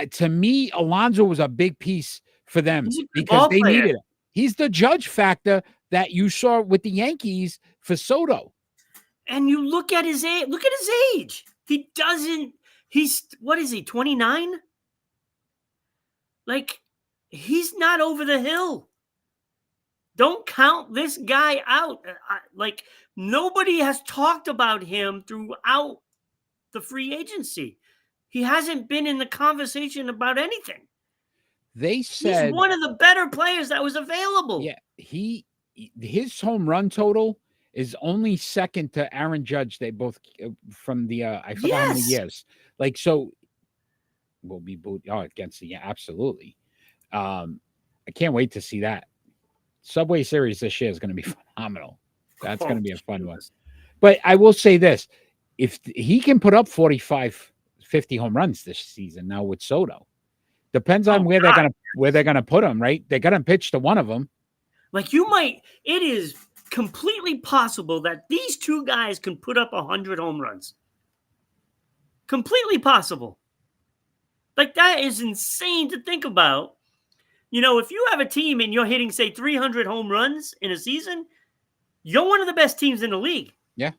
to me, Alonso was a big piece for them because they needed it. He's the judge factor that you saw with the Yankees for Soto. And you look at his age. Look at his age. He's, what is he, 29? He's not over the hill. Don't count this guy out. Nobody has talked about him throughout the free agency. He hasn't been in the conversation about anything. They said he's one of the better players that was available. Yeah, his home run total is only second to Aaron Judge. They both from the I forgot how many Yes. years. Like, so will be booed against the absolutely. I can't wait to see that. Subway Series this year is going to be phenomenal. That's going to be a fun one. But I will say this, if he can put up 45, 50 home runs this season now with Soto, depends on where they're going to put him, right? They're going to pitch to one of them. Like it is completely possible that these two guys can put up 100 home runs. Completely possible. Like, that is insane to think about. If you have a team and you're hitting, say, 300 home runs in a season, you're one of the best teams in the league. Yeah.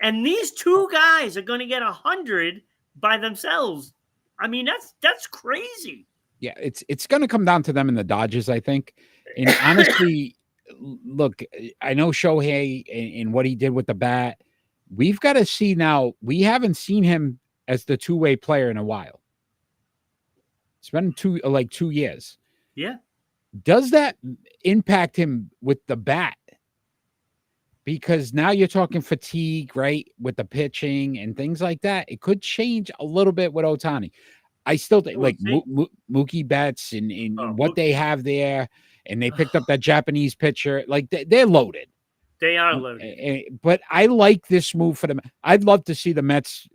And these two guys are going to get 100 by themselves. I mean, that's crazy. Yeah, it's going to come down to them and the Dodgers, I think. And honestly, look, I know Shohei and what he did with the bat. We've got to see now. We haven't seen him as the two-way player in a while. It's been 2 years. Yeah. Does that impact him with the bat? Because now you're talking fatigue, right? With the pitching and things like that. It could change a little bit with Ohtani. I still think Mookie Betts and what they have there, and they picked up that Japanese pitcher. Like, they're loaded. They are loaded. But I like this move for them. I'd love to see the Mets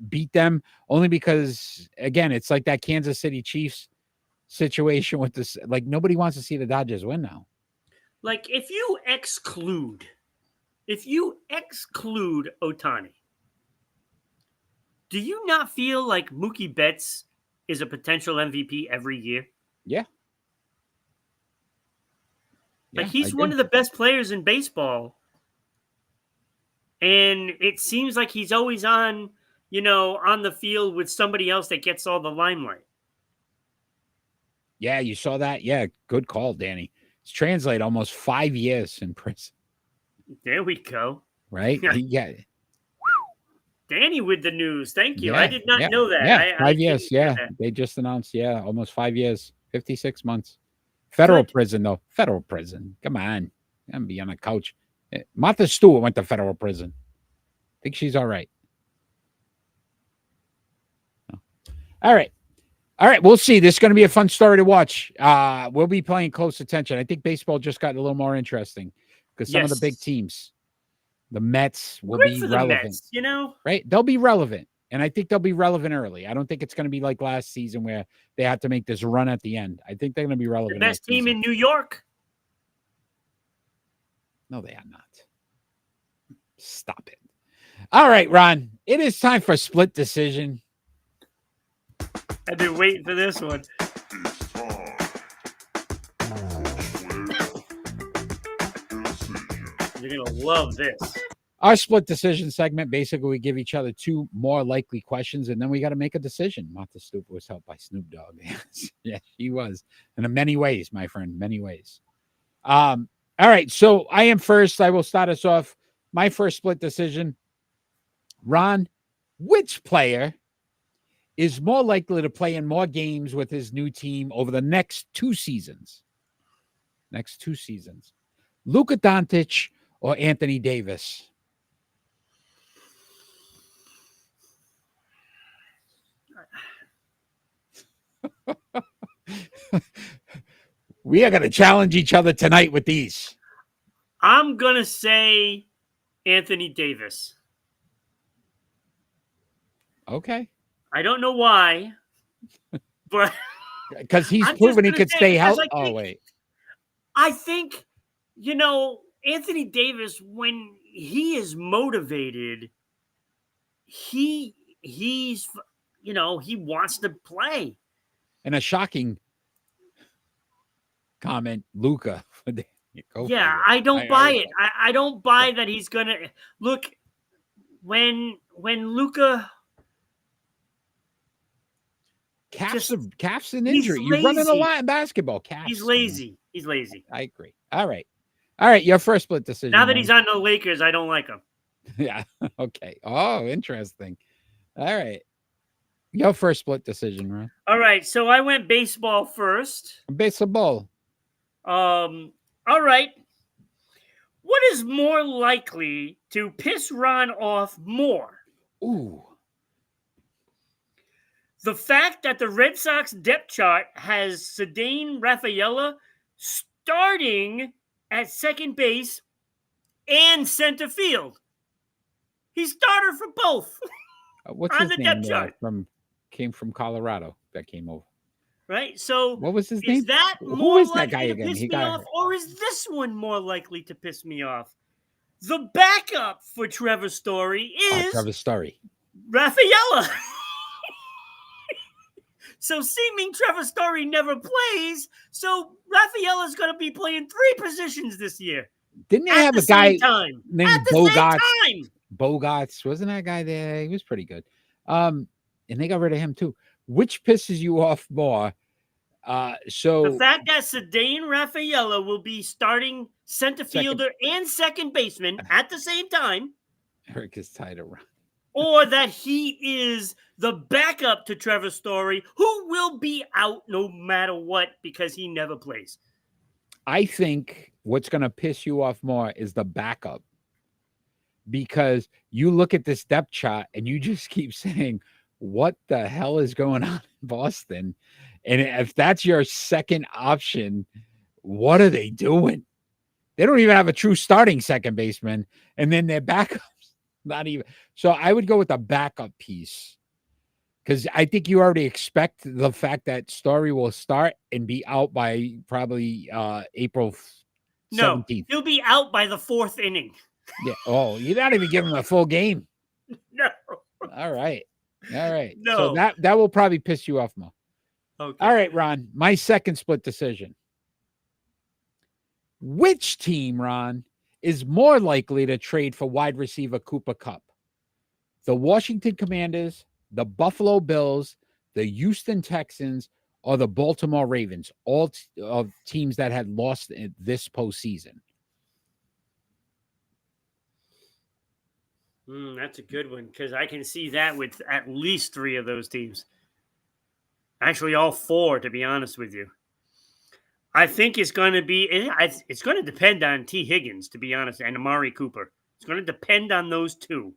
beat them, only because, again, it's like that Kansas City Chiefs situation with this. Like, nobody wants to see the Dodgers win now. Like, if you exclude Ohtani, do you not feel like Mookie Betts is a potential MVP every year? Yeah. Like, he's one of the best players in baseball. And it seems like he's always on the field with somebody else that gets all the limelight. Yeah, you saw that? Yeah, good call, Danny. It's translate almost 5 years in prison. There we go. Right? Yeah. Danny with the news. Thank you. Yeah, I did not know that. Yeah, 5 years. Yeah, they just announced. Yeah, almost 5 years, 56 months. Federal prison, though. Federal prison. Come on. I'm be on a couch. Martha Stewart went to federal prison. I think she's all right. All right. All right. We'll see. This is going to be a fun story to watch. We'll be paying close attention. I think baseball just got a little more interesting because some of the big teams, the Mets, will be relevant. Mets, right? They'll be relevant. And I think they'll be relevant early. I don't think it's going to be like last season where they had to make this run at the end. I think they're going to be relevant. The best team in New York. No, they are not. Stop it. All right, Ron. It is time for split decision. I've been waiting for this one. You're going to love this. Our split decision segment, basically, we give each other two more likely questions, and then we got to make a decision. Martha Stewart was helped by Snoop Dogg. Yeah, she was. In many ways, my friend, many ways. All right, so I am first. I will start us off. My first split decision. Ron, which player is more likely to play in more games with his new team over the next 2 seasons? Next 2 seasons. Luka Doncic or Anthony Davis? We are going to challenge each other tonight with these. I'm going to say Anthony Davis. Okay. I don't know why, but because he's proven he could stay healthy. Oh, wait. I think, Anthony Davis, when he is motivated, he's he wants to play. And a shocking comment, Luka. I don't buy it. I don't buy that he's gonna look when Luka calf's an injury. You're running a lot in basketball. He's lazy. He's lazy. I agree. All right. Your first split decision. Now that he's on the Lakers, I don't like him. Yeah. Okay. Oh, interesting. All right. Your first split decision, Ron. All right. So I went baseball first. Baseball. All right. What is more likely to piss Ron off more? Ooh. The fact that the Red Sox depth chart has Ceddanne Rafaela starting at second base and center field. He's starter for both. What's On his the name? depth chart. Came from Colorado that came over. Right? So What was his is name? that Who more is that likely guy to again? piss He me got off, hurt. or is this one more likely to piss me off? The backup for Trevor Story is Trevor Story. Rafaela. So seeming Trevor Story never plays, so Rafaela's going to be playing 3 positions this year. Didn't they At have the a guy same time. named At the Bogarts? same time. Bogarts, wasn't that guy there? He was pretty good. And they got rid of him too. Which pisses you off more? The fact that Ceddanne Rafaela will be starting center fielder and second baseman at the same time, Eric is tied around. or that he is the backup to Trevor Story, who will be out no matter what because he never plays. I think what's going to piss you off more is the backup, because you look at this depth chart and you just keep saying, what the hell is going on in Boston? And if that's your second option, what are they doing? They don't even have a true starting second baseman, and then their backups, not even. So I would go with the backup piece, because I think you already expect the fact that Story will start and be out by probably April 17th. No, he'll be out by the 4th inning. Yeah. Oh, you're not even giving him a full game. No. All right. So No. that will probably piss you off more. Okay. All right, Ron, my second split decision. Which team, Ron, is more likely to trade for wide receiver Cooper Kupp? The Washington Commanders, the Buffalo Bills, the Houston Texans, or the Baltimore Ravens, all of teams that had lost this postseason? That's a good one, because I can see that with at least 3 of those teams. Actually, all 4, to be honest with you. I think it's going to be, it's going to depend on T. Higgins, to be honest, and Amari Cooper. It's going to depend on those 2.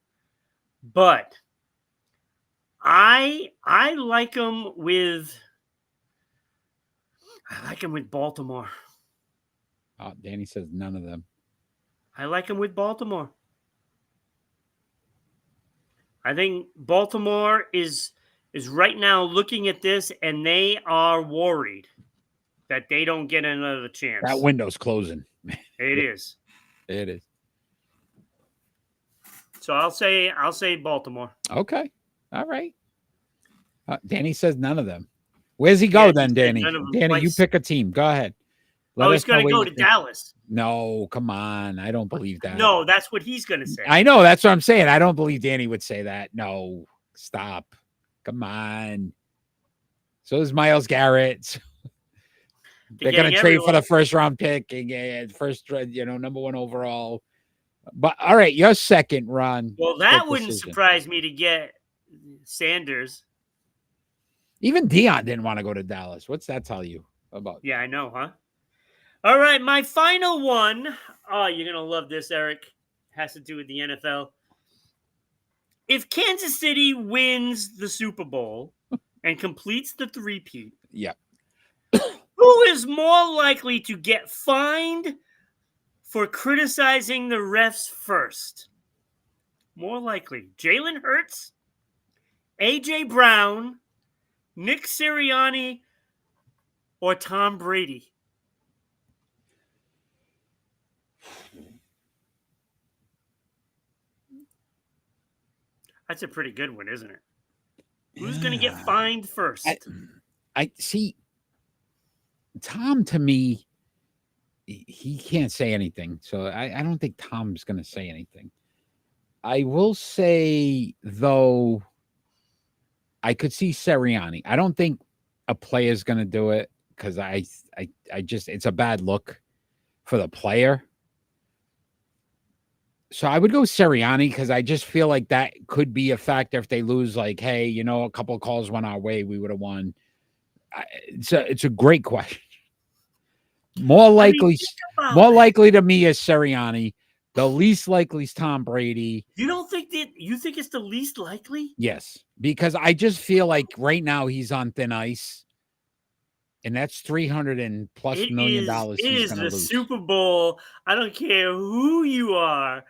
But I like them with Baltimore. Oh, Danny says none of them. I like them with Baltimore. I think Baltimore is right now looking at this, and they are worried that they don't get another chance. That window's closing. It is. It is. So I'll say Baltimore. Okay. All right. Danny says none of them. Where's he go then, Danny? Danny, you pick a team. Go ahead. He's going to go to Dallas. No, come on. I don't believe that. No, that's what he's going to say. I know. That's what I'm saying. I don't believe Danny would say that. No, stop. Come on. So is Myles Garrett. They're going to trade for the first round pick and first, number 1 overall. But all right, your second, Ron. Well, that wouldn't surprise me to get Sanders. Even Dion didn't want to go to Dallas. What's that tell you about? Yeah, I know, huh? All right, my final one. Oh, you're going to love this, Eric. Has to do with the NFL. If Kansas City wins the Super Bowl and completes the three-peat, yeah, who is more likely to get fined for criticizing the refs first? More likely, Jalen Hurts, A.J. Brown, Nick Sirianni, or Tom Brady? That's a pretty good one, isn't it? Who's going to get fined first? I see. Tom, to me, he can't say anything. So I don't think Tom's going to say anything. I will say, though, I could see Sirianni. I don't think a player's going to do it, because I just, it's a bad look for the player. So I would go Sirianni, because I just feel like that could be a factor if they lose. Like, hey, a couple of calls went our way, we would have won. It's a great question. More likely to me is Sirianni, The least likely is Tom Brady. You don't think that you think it's the least likely? Yes, because I just feel like right now he's on thin ice, and that's $300+ million It he's is going to the lose. Super Bowl. I don't care who you are.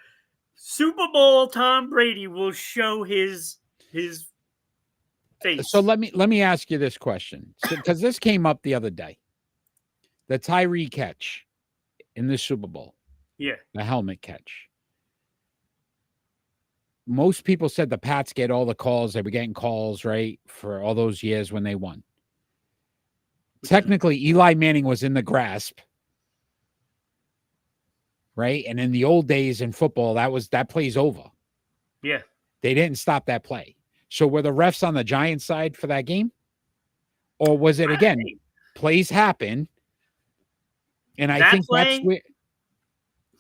Super Bowl Tom Brady will show his face. So let me ask you this question, because this came up the other day. The Tyree catch in the Super Bowl, Yeah. the helmet catch. Most people said the Pats get all the calls. They were getting calls, right, for all those years when they won. Technically, Eli Manning was in the grasp, right? And in the old days in football, that play's over. Yeah. They didn't stop that play. So were the refs on the Giants side for that game? Or was it, again, plays happen? And I think that's where,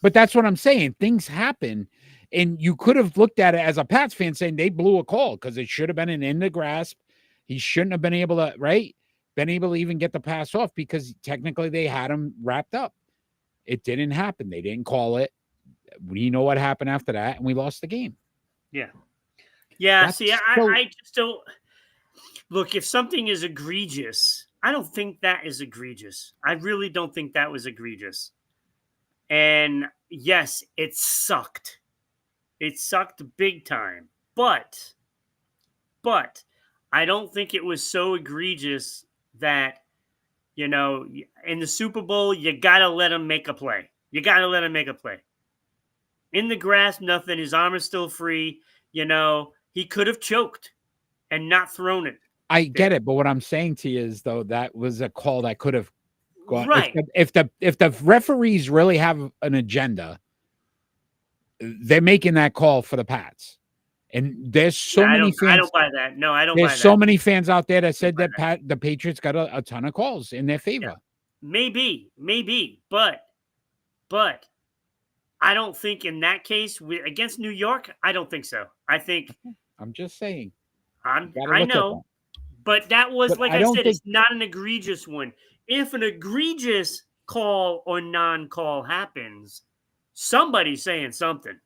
but that's what I'm saying. Things happen. And you could have looked at it as a Pats fan saying they blew a call because it should have been an in the grasp. He shouldn't have been able to, right? Been able to even get the pass off because technically they had him wrapped up. It didn't happen. They didn't call it. We know what happened after that, and we lost the game. Yeah. Yeah. That's See, I just don't look, if something is egregious, I don't think that is egregious. I really don't think that was egregious. And yes, it sucked. It sucked big time. But I don't think it was so egregious that, in the Super Bowl, you got to let him make a play. You got to let him make a play. In the grasp, nothing. His arm is still free. He could have choked and not thrown it. I get it, but what I'm saying to you is, though, that was a call that could have gone. Right. If the referees really have an agenda, they're making that call for the Pats. And there's so many fans. I don't buy that. No, I don't buy that. There's so many fans out there that said that the Patriots got a ton of calls in their favor. Yeah. Maybe, but I don't think in that case against New York, I don't think so. I think I'm just saying. I know, but that was, but like I said, it's not an egregious one. If an egregious call or non-call happens, somebody's saying something.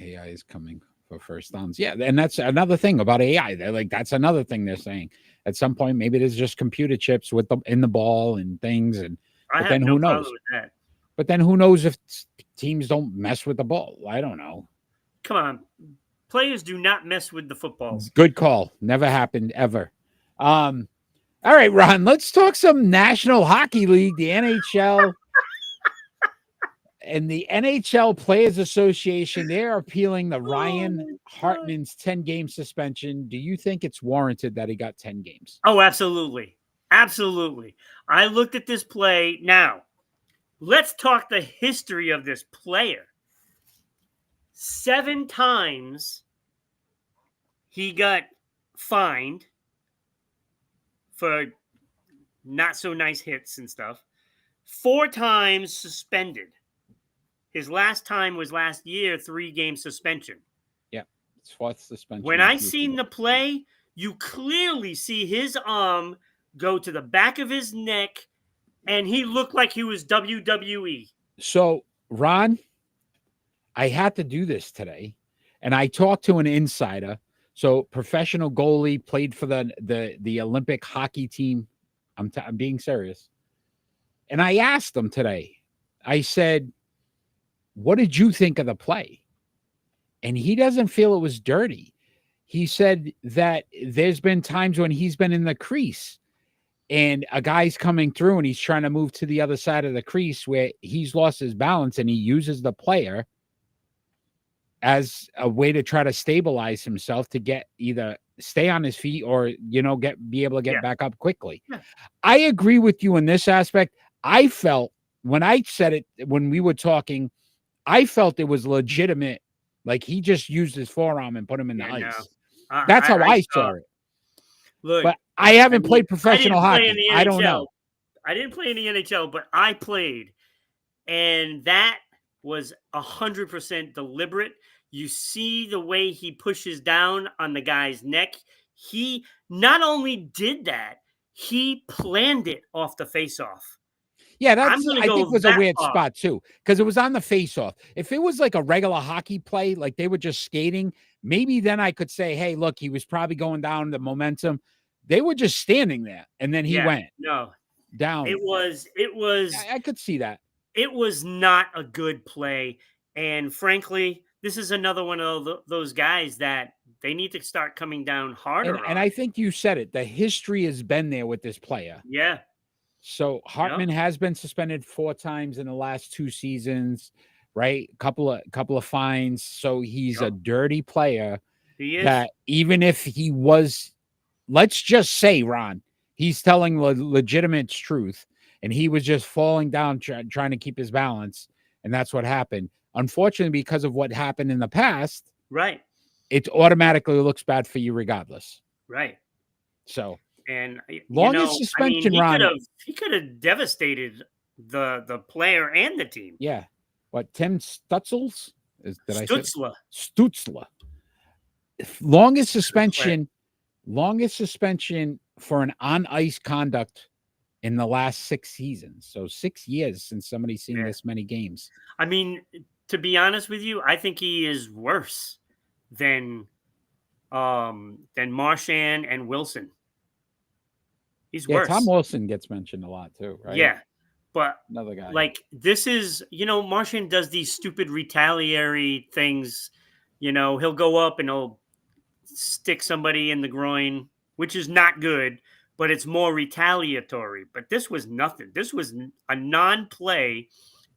AI is coming for first downs. Yeah, and that's another thing about AI. They're like, that's another thing they're saying. At some point, maybe there's just computer chips with them in the ball and things. And but then who knows? With that. But then who knows if teams don't mess with the ball? I don't know. Come on. Players do not mess with the football. Good call. Never happened ever. All right, Ron, let's talk some National Hockey League, the NHL. And the NHL Players Association, they're appealing the Ryan Hartman's 10-game suspension. Do you think it's warranted that he got 10 games? Oh, absolutely. Absolutely. I looked at this play. Now, let's talk the history of this player. 7 times he got fined for not so nice hits and stuff. 4 times suspended. His last time was last year, 3-game suspension. Yeah, it's 4th suspension. When I seen the play, you clearly see his arm go to the back of his neck, and he looked like he was WWE. So, Ron, I had to do this today, and I talked to an insider. So, professional goalie, played for the Olympic hockey team. I'm being serious. And I asked him today, I said, what did you think of the play? And he doesn't feel it was dirty. He said that there's been times when he's been in the crease and a guy's coming through and he's trying to move to the other side of the crease where he's lost his balance, and he uses the player as a way to try to stabilize himself to get either stay on his feet or, be able to get back up quickly. Yeah. I agree with you in this aspect. I felt when I said it, when we were talking, I felt it was legitimate. Like he just used his forearm and put him in the ice. That's how I saw it. Look, but I haven't played professional hockey. I don't know. I didn't play in the NHL, but I played. And that was 100% deliberate. You see the way he pushes down on the guy's neck. He not only did that, he planned it off the face-off. Yeah, that's gonna I go think was a that weird far. spot too, because it was on the face-off. If it was like a regular hockey play, like they were just skating, maybe then I could say, hey, look, he was probably going down the momentum. They were just standing there, and then he went No, down. it was I could see that. it was not a good play, and frankly, this is another one of those guys that they need to start coming down harder And on. I think you said it. The history has been there with this player. Yeah, So Hartman has been suspended 4 times in the last 2 seasons, right? Couple of fines. So he's a dirty player. he is. That even if he was, let's just say, Ron, he's telling legitimate truth, and he was just falling down trying to keep his balance, and that's what happened. Unfortunately, because of what happened in the past, Right. it automatically looks bad for you regardless. Right. So, and longest suspension, Ron. He could have devastated the player and the team. Yeah. What, Tim Stutzels? Did I say Stutzla. Stutzla. Longest suspension for an on-ice conduct in the last 6 seasons. So 6 years since somebody's seen this many games. I mean, to be honest with you, I think he is worse than Marchand and Wilson. He's worse. Tom Wilson gets mentioned a lot too, right? Yeah. But another guy. Like, this is, Marchand does these stupid retaliatory things. He'll go up and he'll stick somebody in the groin, which is not good, but it's more retaliatory. But this was nothing. This was a non-play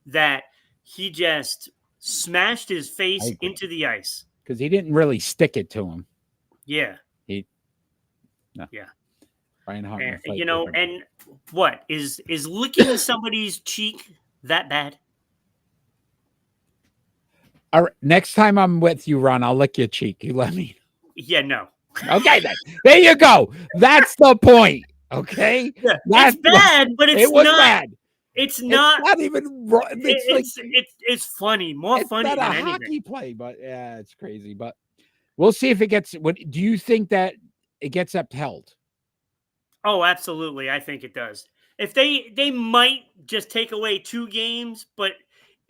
that he just smashed his face into the ice. Because he didn't really stick it to him. Yeah. Yeah. Brian Hartman. And what is licking somebody's cheek that bad? All right, next time I'm with you, Ron, I'll lick your cheek. You let me. Yeah, no. Okay, then. There you go. That's the point. Okay. Yeah, it's bad, but it was not bad. It's not even. It's funny, more funny than anything. It's not a hockey play, but yeah, it's crazy. But we'll see if it gets. What do you think that it gets upheld? Oh, absolutely. I think it does. If they might just take away 2 games, but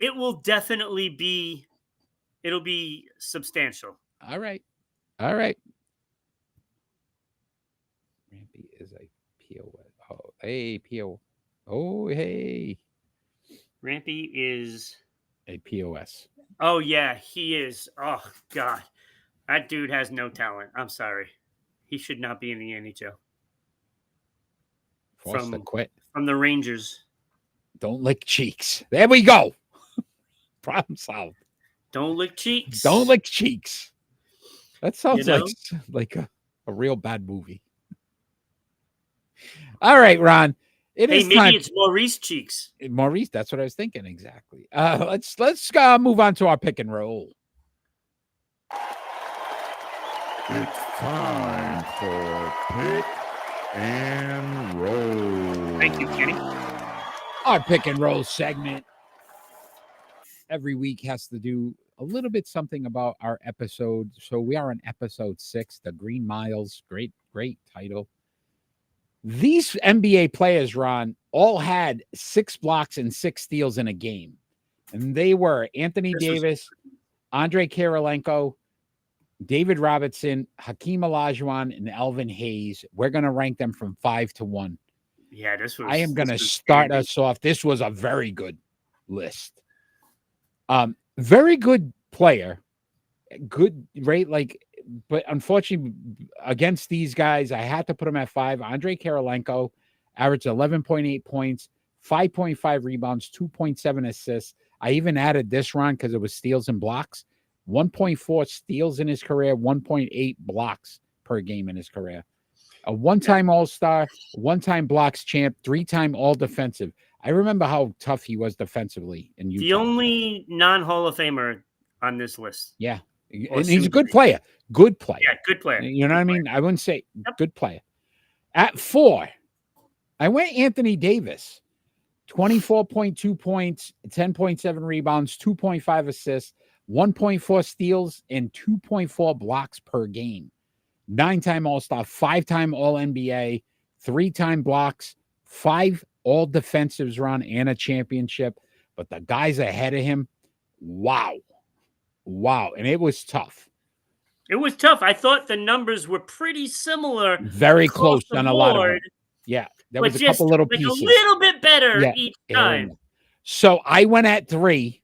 it will definitely be. It'll be substantial. All right. Rampy is a POS. Oh, hey, PO. Oh, hey. Rampy is a POS. Oh, yeah, he is. Oh, God. That dude has no talent. I'm sorry. He should not be in the NHL. Forced to quit. From the Rangers. Don't lick cheeks. There we go. Problem solved. Don't lick cheeks. Don't lick cheeks. That sounds like a real bad movie. All right, Ron. Maybe time. It's Maurice Cheeks. Maurice, that's what I was thinking exactly. Let's move on to our pick and roll. It's time for pick and roll. Thank you, Kenny. Our pick and roll segment every week has to do a little bit something about our episode. So we are on episode 6, the Green Miles. Great title. These NBA players, Ron, all had 6 blocks and 6 steals in a game. And they were Anthony Davis, Andrei Kirilenko, David Robertson, Hakeem Olajuwon, and Elvin Hayes. We're going to rank them from 5 to 1. Yeah, I am going to start us off. This was a very good list. Very good player. Good, right? But unfortunately, against these guys, I had to put him at 5. Andrei Kirilenko averaged 11.8 points, 5.5 rebounds, 2.7 assists. I even added this, Ron, because it was steals and blocks. 1.4 steals in his career, 1.8 blocks per game in his career. A one-time All-Star, one-time blocks champ, 3-time All-Defensive. I remember how tough he was defensively in Utah. The only non-Hall of Famer on this list. Yeah. And he's a good player. Good player. Yeah, good player. You know what I mean? I wouldn't say good player. At 4, I went Anthony Davis. 24.2 points, 10.7 rebounds, 2.5 assists, 1.4 steals, and 2.4 blocks per game. 9-time All-Star, 5-time All-NBA, 3-time blocks, 5 all defensives run and a championship. But the guys ahead of him, wow. And it was tough. It was tough. I thought the numbers were pretty similar. Very across close the on a lot of them. board, Yeah, there but was a just couple little like pieces. a little bit better Yeah, each here and time. there. So I went at 3,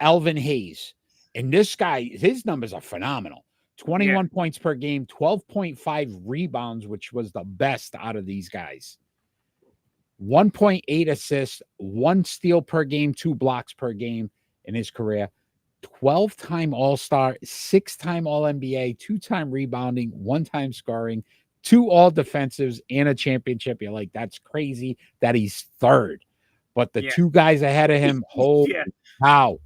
Elvin Hayes. And this guy, his numbers are phenomenal. 21 points per game, 12.5 rebounds, which was the best out of these guys. 1.8 assists, 1 steal per game, 2 blocks per game in his career. 12-time All-Star, 6-time All-NBA, 2-time rebounding, 1-time scoring, 2 All-Defensives, and a championship. You're like, that's crazy that he's third. But the 2 guys ahead of him, holy cow.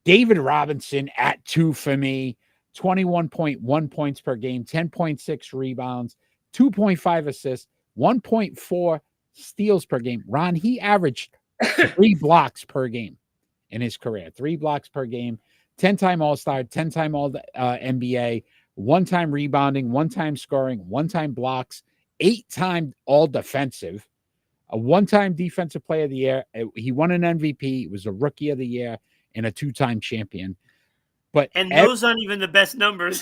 David Robinson at 2 for me. 21.1 points per game, 10.6 rebounds, 2.5 assists, 1.4 steals per game. Ron, he averaged 3 blocks per game in his career. 3 blocks per game, 10-time All-Star, 10-time All-NBA, 1-time rebounding, 1-time scoring, 1-time blocks, 8-time All-Defensive, a 1-time Defensive Player of the Year. He won an MVP. He was a Rookie of the Year and a 2-time champion. And those aren't even the best numbers.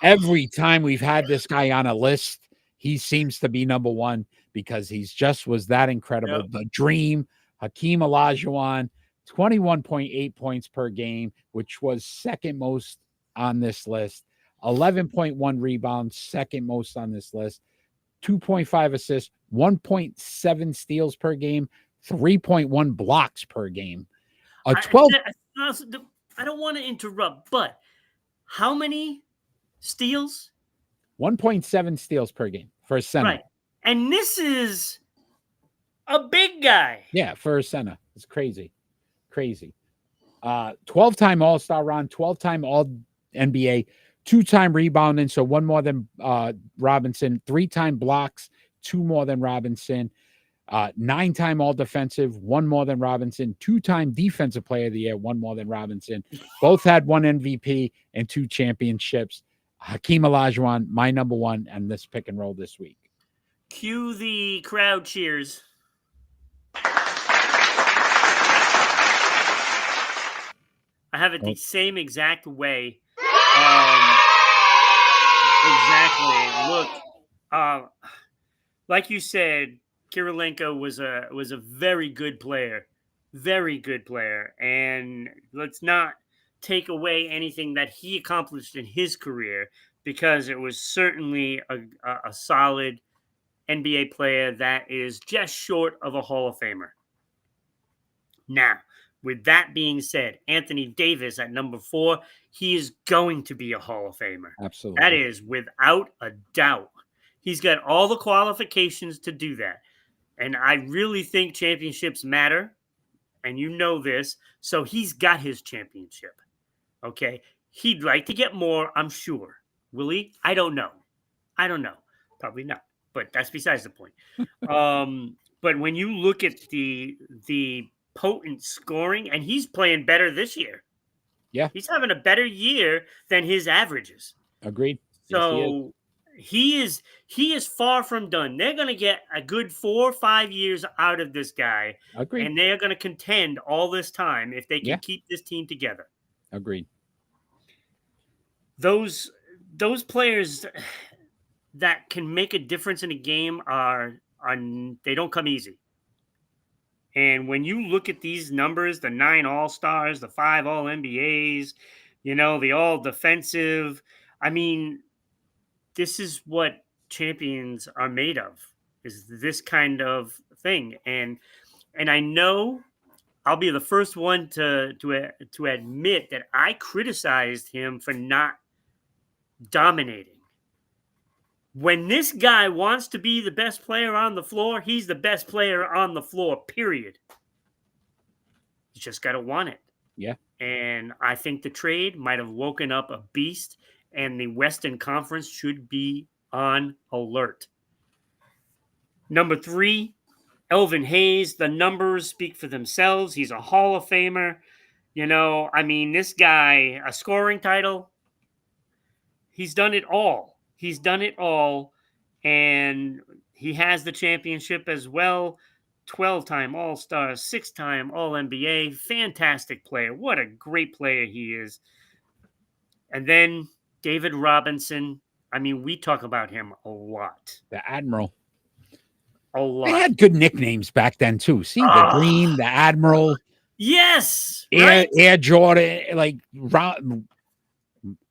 Every time we've had this guy on a list, he seems to be number one because he's just was that incredible. Yep. The dream, Hakeem Olajuwon, 21.8 points per game, which was second most on this list. 11.1 rebounds, second most on this list. 2.5 assists, 1.7 steals per game, 3.1 blocks per game. A 12. I don't want to interrupt, but how many steals? 1.7 steals per game for a center. Right. And this is a big guy. Yeah, for a center. It's crazy. 12-time All-Star Ron, 12-time All-NBA, 2-time rebounding, so 1 more than Robinson, 3-time blocks, 2 more than Robinson, 9-time All-Defensive, 1 more than Robinson, 2-time Defensive Player of the Year, 1 more than Robinson. Both had 1 MVP and 2 championships. Hakeem Olajuwon, my number 1, and this pick and roll this week. Cue the crowd cheers. I have it the same exact way. Exactly. Look, like you said, Kirilenko was a very good player, and let's not take away anything that he accomplished in his career because it was certainly a solid NBA player that is just short of a Hall of Famer. Now, with that being said, Anthony Davis at number 4, he is going to be a Hall of Famer. Absolutely. That is without a doubt. He's got all the qualifications to do that. And I really think championships matter. And you know this. So he's got his championship. Okay. He'd like to get more, I'm sure. Will he? I don't know. Probably not. But that's besides the point. But when you look at the potent scoring, and he's playing better this year. Yeah. He's having a better year than his averages. Agreed. So yes, he is far from done. They're going to get a good 4 or 5 years out of this guy. Agreed. And they're going to contend all this time if they can keep this team together. Agreed. Those players that can make a difference in a game they don't come easy. And when you look at these numbers, the 9 All-Stars, the 5 All-NBAs, the All-Defensive, I mean, this is what champions are made of, is this kind of thing. And I know I'll be the first one to admit that I criticized him for not dominating. When this guy wants to be the best player on the floor, he's the best player on the floor, period. You just got to want it. Yeah. And I think the trade might have woken up a beast, and the Western Conference should be on alert. Number 3, Elvin Hayes. The numbers speak for themselves. He's a Hall of Famer. This guy, a scoring title, he's done it all. And he has the championship as well. 12-time All-Star, 6-time All-NBA, fantastic player. What a great player he is. And then David Robinson. I mean, we talk about him a lot. The Admiral. A lot. They had good nicknames back then too. See, the Ah. Green, the Admiral, Yes. Right? Air Jordan, like round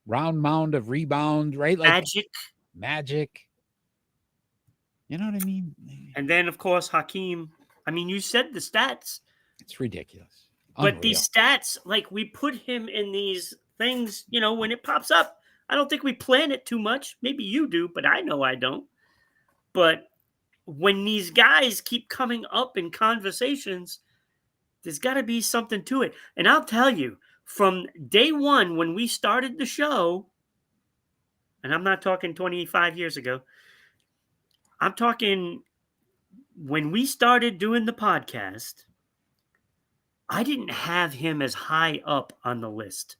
mound of rebound, right? Like Magic. You know what I mean? And then, of course, Hakeem. I mean, you said the stats. It's ridiculous. But these stats, like, we put him in these things, you know, when it pops up. I don't think we plan it too much. Maybe you do, but I know I don't. But when these guys keep coming up in conversations, there's got to be something to it. And I'll tell you, from day one, when we started the show, and I'm not talking 25 years ago, I'm talking when we started doing the podcast, I didn't have him as high up on the list.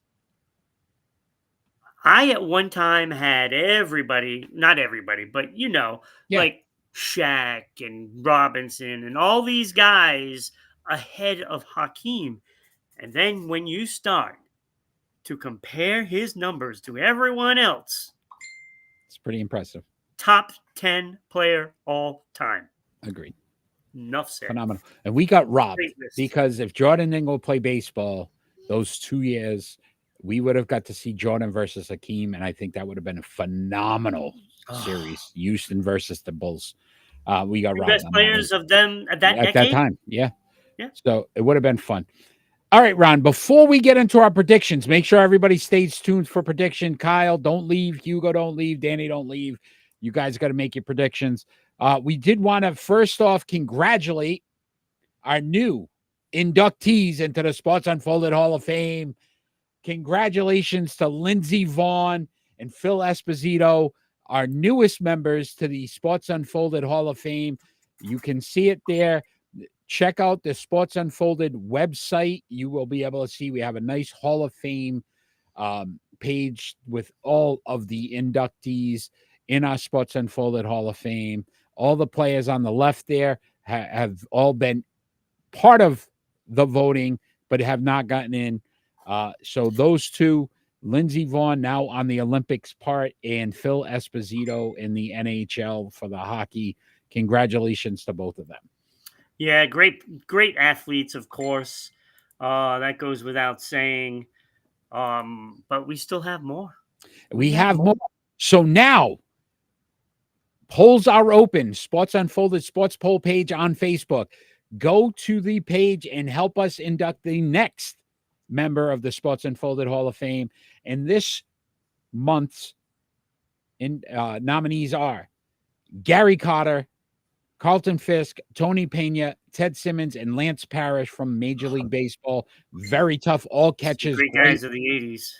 I, at one time, had everybody, not everybody, but, you know, like Shaq and Robinson and all these guys ahead of Hakeem. And then when you start to compare his numbers to everyone else, it's pretty impressive. Top 10 player all time. Agreed. Enough said. Phenomenal. And we got robbed because if Jordan didn't go play baseball those 2 years, we would have got to see Jordan versus Hakeem, and I think that would have been a phenomenal series. Houston versus the Bulls. We got robbed. Best players of them at that time. Yeah. So it would have been fun. All right, Ron, before we get into our predictions, make sure everybody stays tuned for prediction. Kyle, don't leave. Hugo, don't leave. Danny, don't leave. You guys got to make your predictions. We did want to first off congratulate our new inductees into the Sports Unfolded Hall of Fame. Congratulations to Lindsey Vaughn and Phil Esposito, our newest members to the Sports Unfolded Hall of Fame. You can see it there. Check out the Sports Unfolded website. You will be able to see we have a nice Hall of Fame page with all of the inductees in our Sports Unfolded Hall of Fame. All the players on the left there have all been part of the voting, but have not gotten in. So those two, Lindsey Vaughn now on the Olympics part and Phil Esposito in the NHL for the hockey. Congratulations to both of them. Yeah, great athletes, of course. That goes without saying. But we still have more. We have more. So now polls are open. Sports Unfolded Sports Poll page on Facebook. Go to the page and help us induct the next member of the Sports Unfolded Hall of Fame. And this month's nominees are Gary Carter, Carlton Fisk, Tony Pena, Ted Simmons, and Lance Parrish from Major League Baseball. Very tough, all catches. Great guys of the 80s.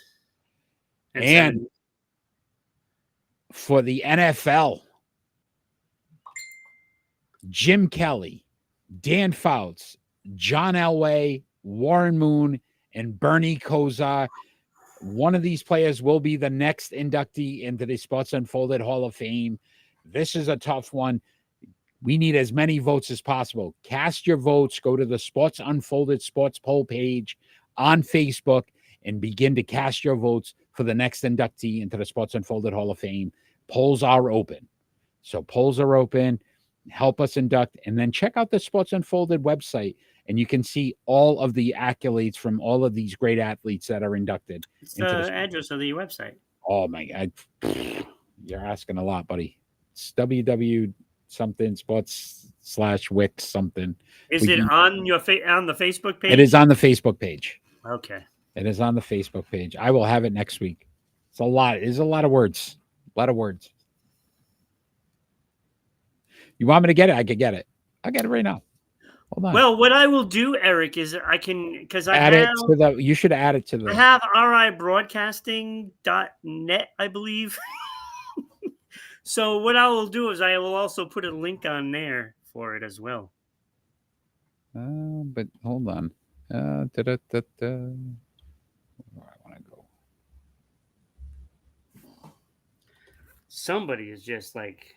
And 70s. For the NFL, Jim Kelly, Dan Fouts, John Elway, Warren Moon, and Bernie Kosar. One of these players will be the next inductee into the Sports Unfolded Hall of Fame. This is a tough one. We need as many votes as possible. Cast your votes. Go to the Sports Unfolded Sports Poll page on Facebook and begin to cast your votes for the next inductee into the Sports Unfolded Hall of Fame. Polls are open. So polls are open. Help us induct. And then check out the Sports Unfolded website, and you can see all of the accolades from all of these great athletes that are inducted. It's the address of the website. Oh, my God. You're asking a lot, buddy. It's www. something sports/wix something. Is it on your on the Facebook page? It is on the Facebook page. Okay. It is on the Facebook page. I will have it next week. It's a lot. It is a lot of words. A lot of words. You want me to get it? I could get it. I'll get it right now. Hold on. Well, what I will do, Eric, is I can, because I add have, it to the, you should add it to the. I have ribroadcasting.net, I believe. So what I will do is I will also put a link on there for it as well. But hold on. Where I want to go. Somebody is just like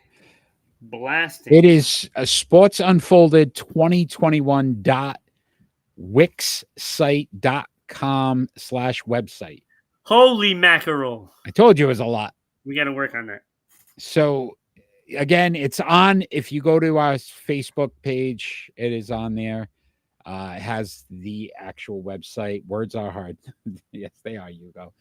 Blasting. It is a Sports Unfolded 2021.wixsite.com/website. Holy mackerel. I told you it was a lot. We got to work on that. So again, it's on. If you go to our Facebook page, it is on there. It has the actual website. Words are hard. Yes, they are, Hugo.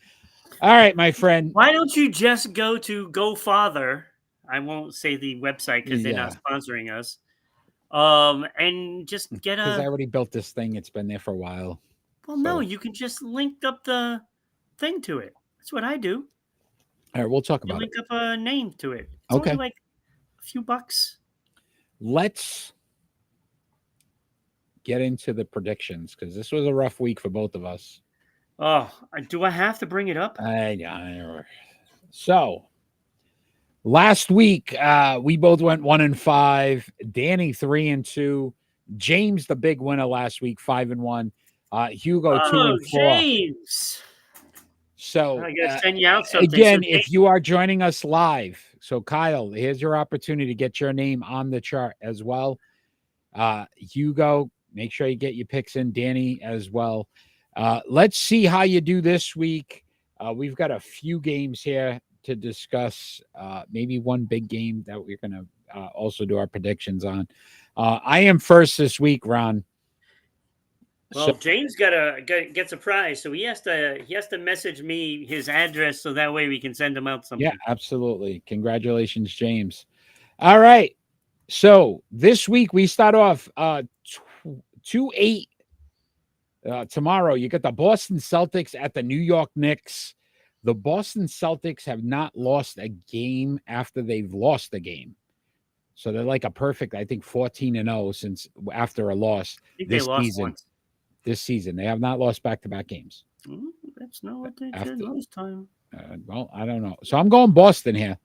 All right, my friend. Why don't you just go to Go Father? I won't say the website because they're not sponsoring us. And just get Because I a. already built this thing. It's been there for a while. Well, no, you can just link up the thing to it. That's what I do. All right, we'll talk You about link it. up a name to it. It's Okay. only like a few bucks. Let's get into the predictions because this was a rough week for both of us. Oh, do I have to bring it up? So last week, we both went 1-5. Danny 3-2. James, the big winner last week, 5-1. Hugo 2-4. James. So I gotta send you out something. again, So if you are joining us live, so Kyle, here's your opportunity to get your name on the chart as well. Hugo, make sure you get your picks in. Danny as well. Let's see how you do this week. We've got a few games here to discuss. Maybe one big game that we're going to also do our predictions on. I am first this week, Ron. Well, James gets a prize, so he has to message me his address so that way we can send him out something. Yeah, absolutely. Congratulations, James. All right. So this week we start off 2-8. Tomorrow you got the Boston Celtics at the New York Knicks. The Boston Celtics have not lost a game after they've lost a game. So they're like a perfect, I think, 14-0 since after a loss this season. Once. This season. They have not lost back-to-back games. That's not what they did last time. Well, I don't know. So I'm going Boston here.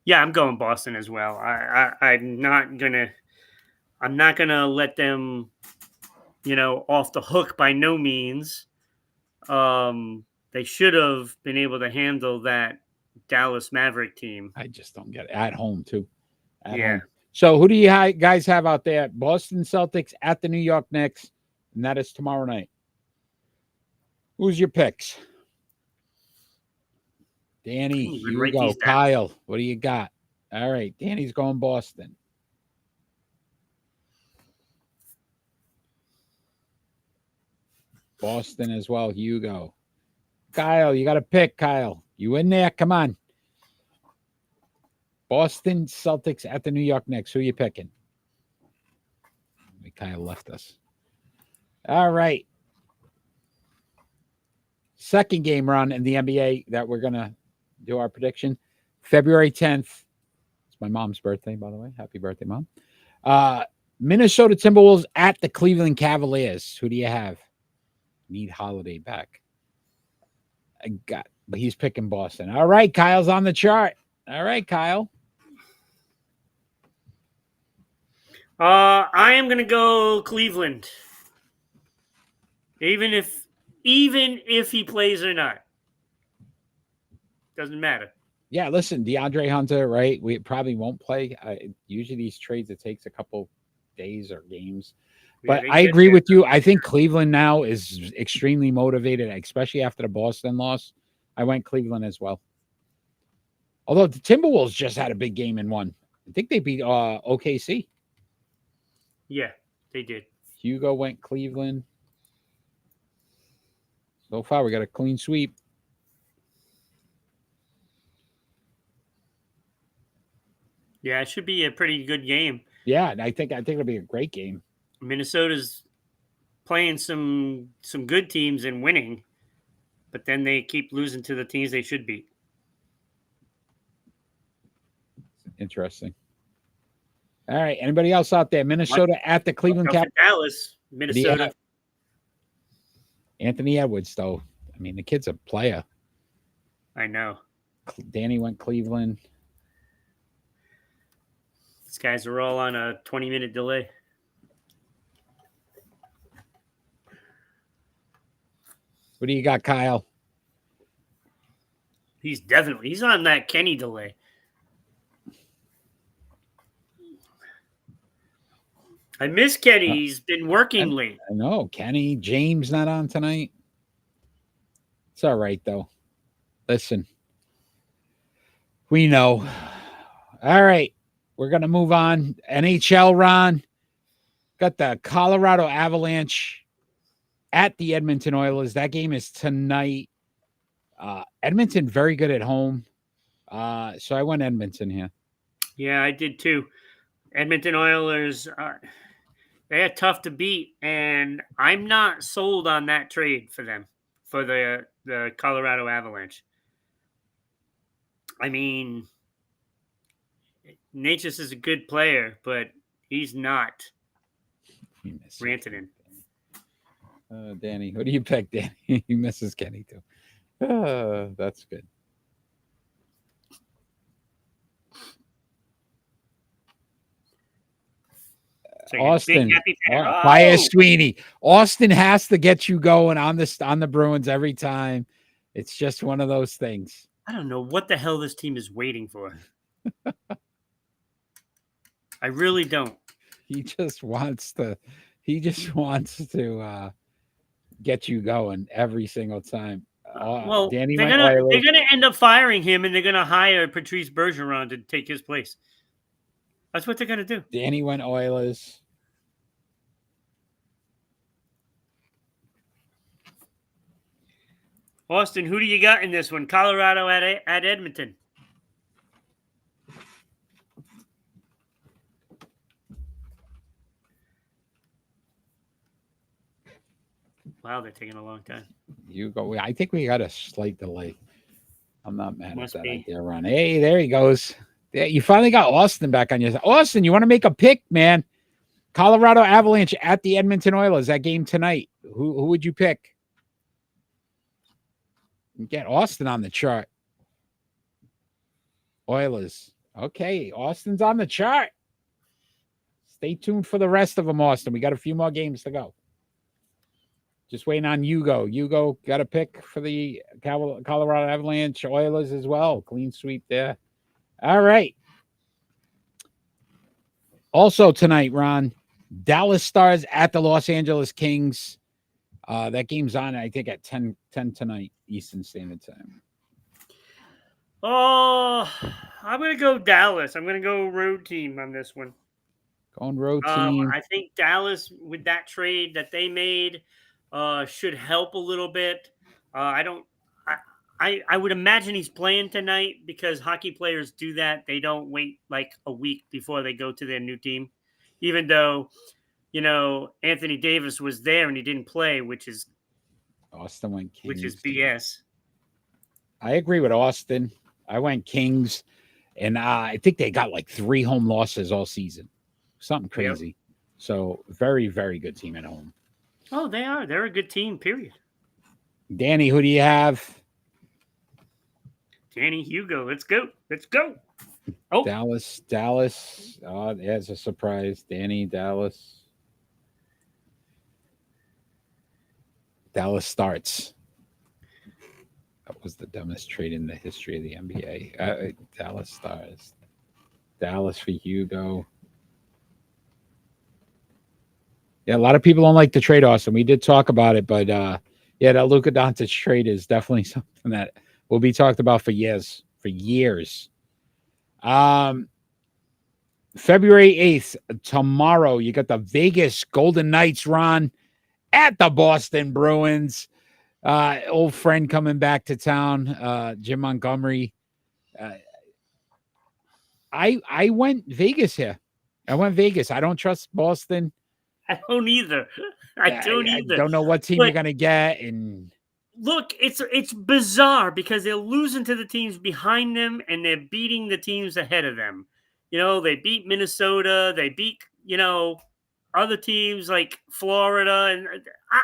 Yeah, I'm going Boston as well. I'm not gonna let them, off the hook by no means. They should have been able to handle that Dallas Maverick team. I just don't get it. At home, too. At Yeah. home. So who do you guys have out there? Boston Celtics at the New York Knicks, and that is tomorrow night. Who's your picks? Danny, Hugo, Kyle, what do you got? All right, Danny's going Boston. Boston as well, Hugo. Kyle, you got to pick, Kyle. You in there? Come on. Boston Celtics at the New York Knicks. Who are you picking? Kyle left us. All right. Second game run in the NBA that we're going to do our prediction. February 10th. It's my mom's birthday, by the way. Happy birthday, Mom. Minnesota Timberwolves at the Cleveland Cavaliers. Who do you have? Need Holiday back. But he's picking Boston. All right, Kyle's on the chart. All right, Kyle. I am going to go Cleveland. Even if he plays or not. Doesn't matter. Yeah, listen, DeAndre Hunter, right? We probably won't play. Usually these trades, it takes a couple days or games. But I agree with you. I think Cleveland now is extremely motivated, especially after the Boston loss. I went Cleveland as well. Although the Timberwolves just had a big game and won. I think they beat OKC. Yeah, they did. Hugo went Cleveland. So far, we got a clean sweep. Yeah, it should be a pretty good game. Yeah, I think it'll be a great game. Minnesota's playing some good teams and winning, but then they keep losing to the teams they should beat. Interesting. All right. Anybody else out there? Minnesota at the Cleveland Cavaliers. Dallas, Minnesota. Anthony Edwards, though. I mean, the kid's a player. I know. Danny went Cleveland. These guys are all on a 20-minute delay. What do you got, Kyle? He's on that Kenny delay. I miss Kenny. He's been working late. I know. Kenny, James not on tonight. It's all right, though. Listen, we know. All right. We're going to move on. NHL, Ron. Got the Colorado Avalanche at the Edmonton Oilers. That game is tonight. Edmonton, very good at home. So I went Edmonton here. Yeah, I did too. Edmonton Oilers, they're tough to beat, and I'm not sold on that trade for them, for the Colorado Avalanche. I mean, Natchez is a good player, but he's not Rantanen. Danny, who do you pick, Danny? He misses Kenny, too. That's good. Austin, Bias Sweeney. Austin has to get you going on the Bruins every time. It's just one of those things. I don't know what the hell this team is waiting for. I really don't. He just wants to get you going every single time. Well, Danny, they're gonna end up firing him, and they're gonna hire Patrice Bergeron to take his place. That's what they're going to do. Danny went Oilers. Austin, who do you got in this one? Colorado at Edmonton. Wow, they're taking a long time. You go. I think we got a slight delay. I'm not mad at that idea, Ron. Hey, there he goes. You finally got Austin back on your side. Austin, you want to make a pick, man? Colorado Avalanche at the Edmonton Oilers. That game tonight. Who would you pick? Get Austin on the chart. Oilers. Okay, Austin's on the chart. Stay tuned for the rest of them, Austin. We got a few more games to go. Just waiting on Hugo. Hugo got a pick for the Colorado Avalanche Oilers as well. Clean sweep there. All right. Also tonight, Ron, Dallas Stars at the Los Angeles Kings. That game's on, I think, at 10 tonight, Eastern Standard Time. Oh, I'm going to go Dallas. I'm going to go road team on this one. Going road team. I think Dallas, with that trade that they made, should help a little bit. I would imagine he's playing tonight because hockey players do that. They don't wait like a week before they go to their new team, even though, Anthony Davis was there and he didn't play, which is Austin went Kings, which is BS. I agree with Austin. I went Kings, and I think they got like 3 home losses all season, something crazy. Yep. So very, very good team at home. Oh, they are. They're a good team. Period. Danny, who do you have? Danny, Hugo. Let's go. Let's go. Oh, Dallas. Oh, there's a surprise. Danny, Dallas. Dallas starts. That was the dumbest trade in the history of the NBA. Dallas Stars. Dallas for Hugo. Yeah, a lot of people don't like the trade, Austin. We did talk about it, but that Luka Doncic trade is definitely something that will be talked about for years. February 8th, tomorrow, you got the Vegas Golden Knights, Ron, at the Boston Bruins. Old friend coming back to town, Jim Montgomery. I went Vegas here. I don't trust Boston. I don't either. I don't know what team you're going to get. And look, it's bizarre because they're losing to the teams behind them and they're beating the teams ahead of them. They beat Minnesota. They beat, other teams like Florida. And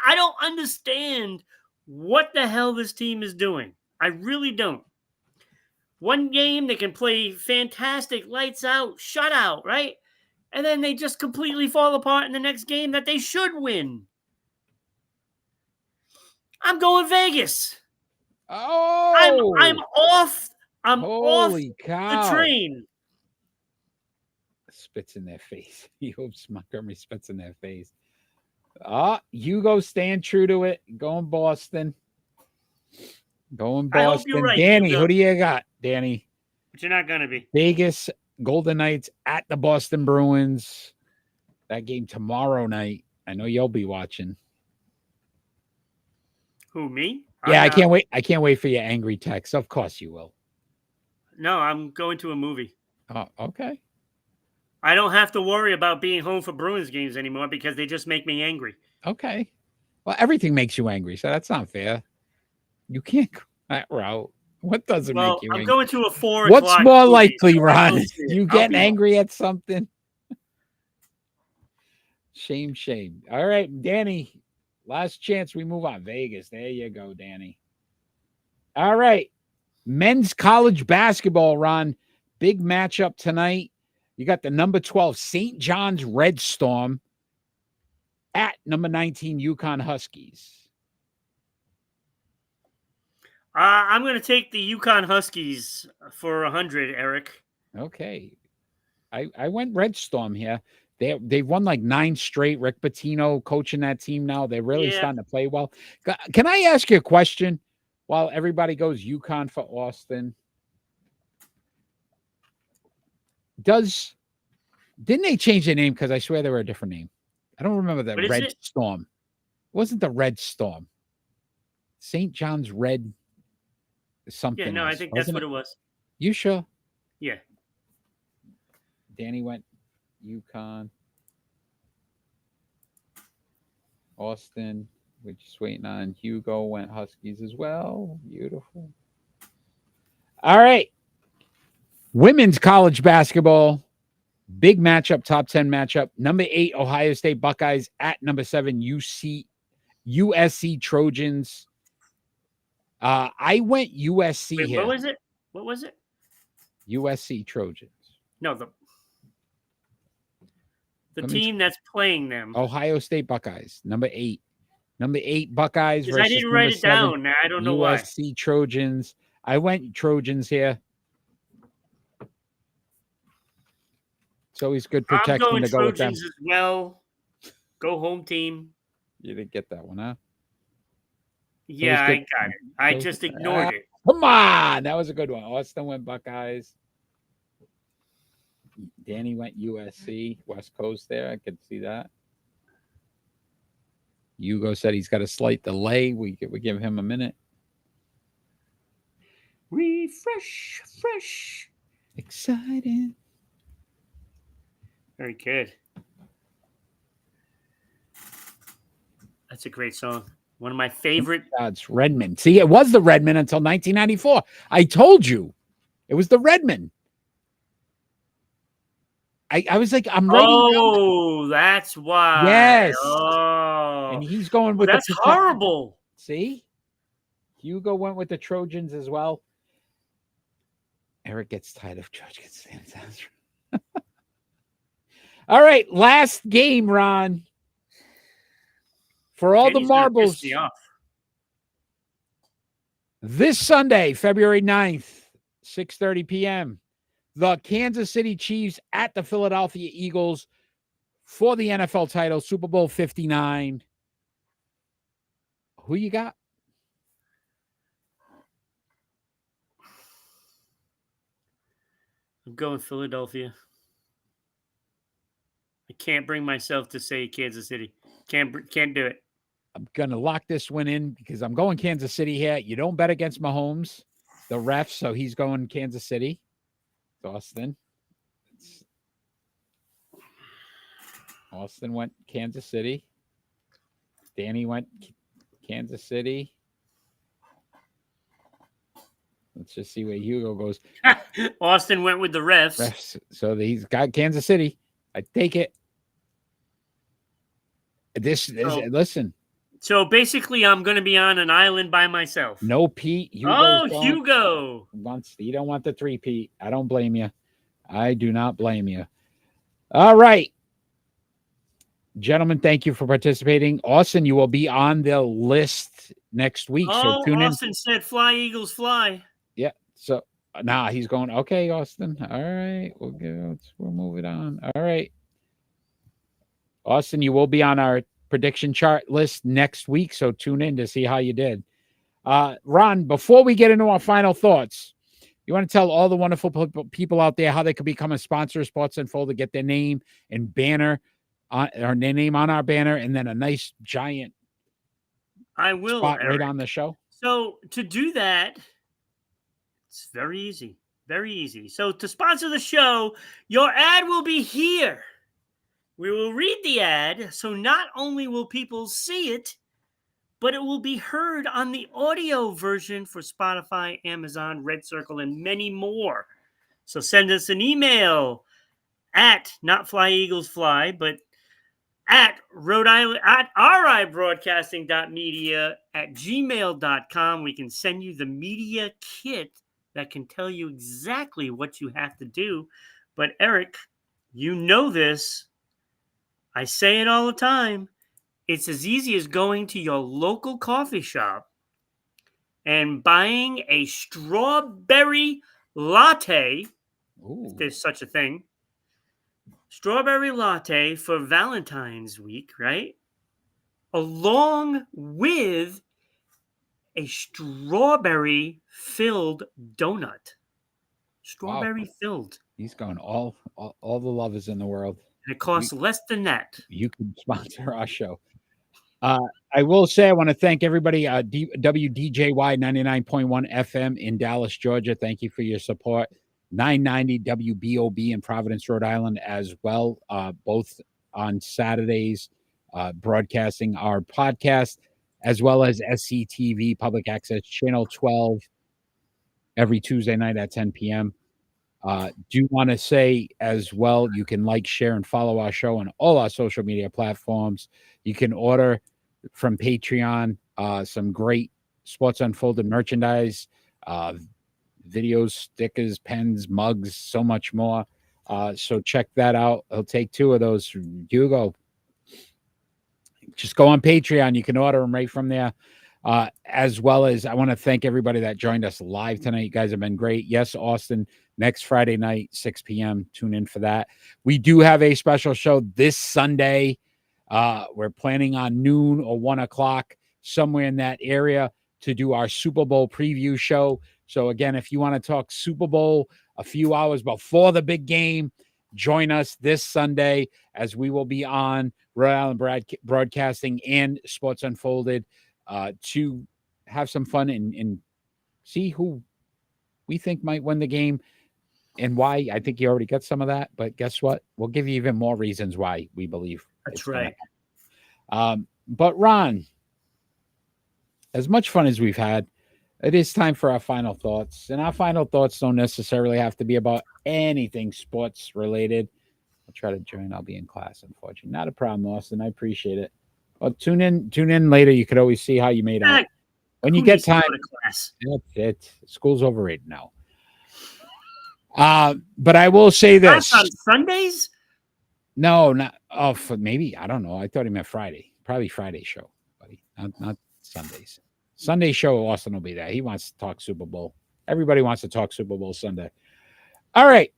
I don't understand what the hell this team is doing. I really don't. One game, they can play fantastic, lights out, shutout, right? And then they just completely fall apart in the next game that they should win. I'm going Vegas. Oh, I'm off. I'm holy off cow. the train. spits in their face. He hopes Montgomery spits in their face. Hugo staying true to it. Going Boston. Going I hope you're Boston. right, Danny, Hugo. who do you got, Danny? But you're not going to be. Vegas Golden Knights at the Boston Bruins. That game tomorrow night. I know you'll be watching. Who, me? Yeah, I I'm can't wait. I can't wait for your angry text. Of course you will. No, I'm going to a movie. Oh, okay. I don't have to worry about being home for Bruins games anymore because they just make me angry. Okay. Well, everything makes you angry, so that's not fair. You can't go that route. What doesn't Well, make you I'm angry? going to a 4 What's o'clock more movie, likely, so I Ron? will see it. You I'll getting be angry at something? Shame, shame. All right, Danny. Last chance we move on. Vegas. There you go, Danny. All right. Men's college basketball, Ron. Big matchup tonight. You got the number 12 St. John's Red Storm at number 19 UConn Huskies. I'm going to take the UConn Huskies for 100, Eric. Okay. I went Red Storm here. They've won like 9 straight. Rick Pitino coaching that team now. They're really starting to play well. Can I ask you a question while everybody goes UConn for Austin? Didn't they change their name? Because I swear they were a different name. I don't remember the Red Storm. It wasn't the Red Storm. St. John's Red something. Yeah, no, else. I think that's what it was. You sure? Yeah. Danny went UConn. Austin. We're just waiting on Hugo. Went Huskies as well. Beautiful. All right. Women's college basketball. Big matchup, top 10 matchup. Number 8, Ohio State Buckeyes at number 7, USC Trojans. I went USC Wait, here. what was it? What was it? USC Trojans. No, the team that's playing them. Ohio State Buckeyes, number 8. Number 8 Buckeyes versus I didn't write it down. I don't know why. USC Trojans. I went Trojans here. It's always good protection I'm going to go with them. Trojans as well. Go home team. You didn't get that one, huh? Yeah, I got it. I just ignored it. Come on. That was a good one. Austin went Buckeyes. Danny went USC, West Coast there. I could see that. Hugo said he's got a slight delay. We give him a minute. Refresh, fresh. Excited. Very good. That's a great song. One of my favorite. It's Redmond. See, it was the Redmond until 1994. I told you. It was the Redmond. I was like, I'm ready. Oh, that's why. Yes. Oh. And he's going with that's horrible. See? Hugo went with the Trojans as well. Eric gets tired of Trojans. All right, last game, Ron. For all the marbles. This Sunday, February 9th, 6:30 p.m., the Kansas City Chiefs at the Philadelphia Eagles for the NFL title, Super Bowl 59. Who you got? I'm going Philadelphia. I can't bring myself to say Kansas City. Can't do it. I'm going to lock this one in because I'm going Kansas City here. You don't bet against Mahomes, the ref, so he's going Kansas City. Austin went Kansas City. Danny went Kansas City. Let's just see where Hugo goes. Austin went with the refs. So he's got Kansas City. I take it. Listen. So basically, I'm going to be on an island by myself. No Pete. Hugo. You don't want the 3 Pete. I don't blame you. I do not blame you. All right. Gentlemen, thank you for participating. Austin, you will be on the list next week. So tune in. Austin said, "Fly, Eagles, fly." Yeah. So Nah, he's going, okay, Austin. All right. We'll move it on. All right. Austin, you will be on our prediction chart list next week, so tune in to see how you did. Ron, before we get into our final thoughts, you want to tell all the wonderful people out there how they could become a sponsor of Sports Unfolded, get their name and banner or their name on our banner, and then a nice giant spot right on the show? So to do that, it's very easy. Very easy. So to sponsor the show, your ad will be here. We will read the ad, so not only will people see it, but it will be heard on the audio version for Spotify, Amazon, Red Circle, and many more. So send us an email at not fly eagles fly, but at Rhode Island at ribroadcasting.media at gmail.com. We can send you the media kit that can tell you exactly what you have to do. But Eric, you know this. I say it all the time. It's as easy as going to your local coffee shop and buying a strawberry latte, if there's such a thing. Strawberry latte for Valentine's week, right? Along with a strawberry-filled donut. Strawberry filled. He's going all the love is in the world. And it costs less than that. You can sponsor our show. I will say I want to thank everybody. WDJY 99.1 FM in Dallas, Georgia. Thank you for your support. 990 WBOB in Providence, Rhode Island as well. Both on Saturdays, broadcasting our podcast, as well as SCTV, Public Access Channel 12, every Tuesday night at 10 p.m. Do want to say as well, you can like, share, and follow our show on all our social media platforms. You can order from Patreon some great Sports Unfolded merchandise, videos, stickers, pens, mugs, so much more. So check that out. I'll take 2 of those from Hugo. Just go on Patreon. You can order them right from there. As well as I want to thank everybody that joined us live tonight. You guys have been great. Yes, Austin, next Friday night, 6 p.m. Tune in for that. We do have a special show this Sunday. We're planning on noon or 1 o'clock, somewhere in that area, to do our Super Bowl preview show. So again, if you want to talk Super Bowl a few hours before the big game, join us this Sunday as we will be on Rhode Island Broadcasting and Sports Unfolded to have some fun and see who we think might win the game and why. I think you already got some of that, but guess what? We'll give you even more reasons why we believe. That's right. But Ron, as much fun as we've had, it is time for our final thoughts. And our final thoughts don't necessarily have to be about anything sports related. I'll try to join. I'll be in class, unfortunately. Not a problem, Austin. I appreciate it. Well, tune in later. You could always see how you made out. When you get time, class. That's it. School's overrated now. But I will say this. Class on Sundays? No, not maybe. I don't know. I thought he meant Friday. Probably Friday show, buddy. Not Sundays. Sunday show, Austin will be there. He wants to talk Super Bowl. Everybody wants to talk Super Bowl Sunday. All right.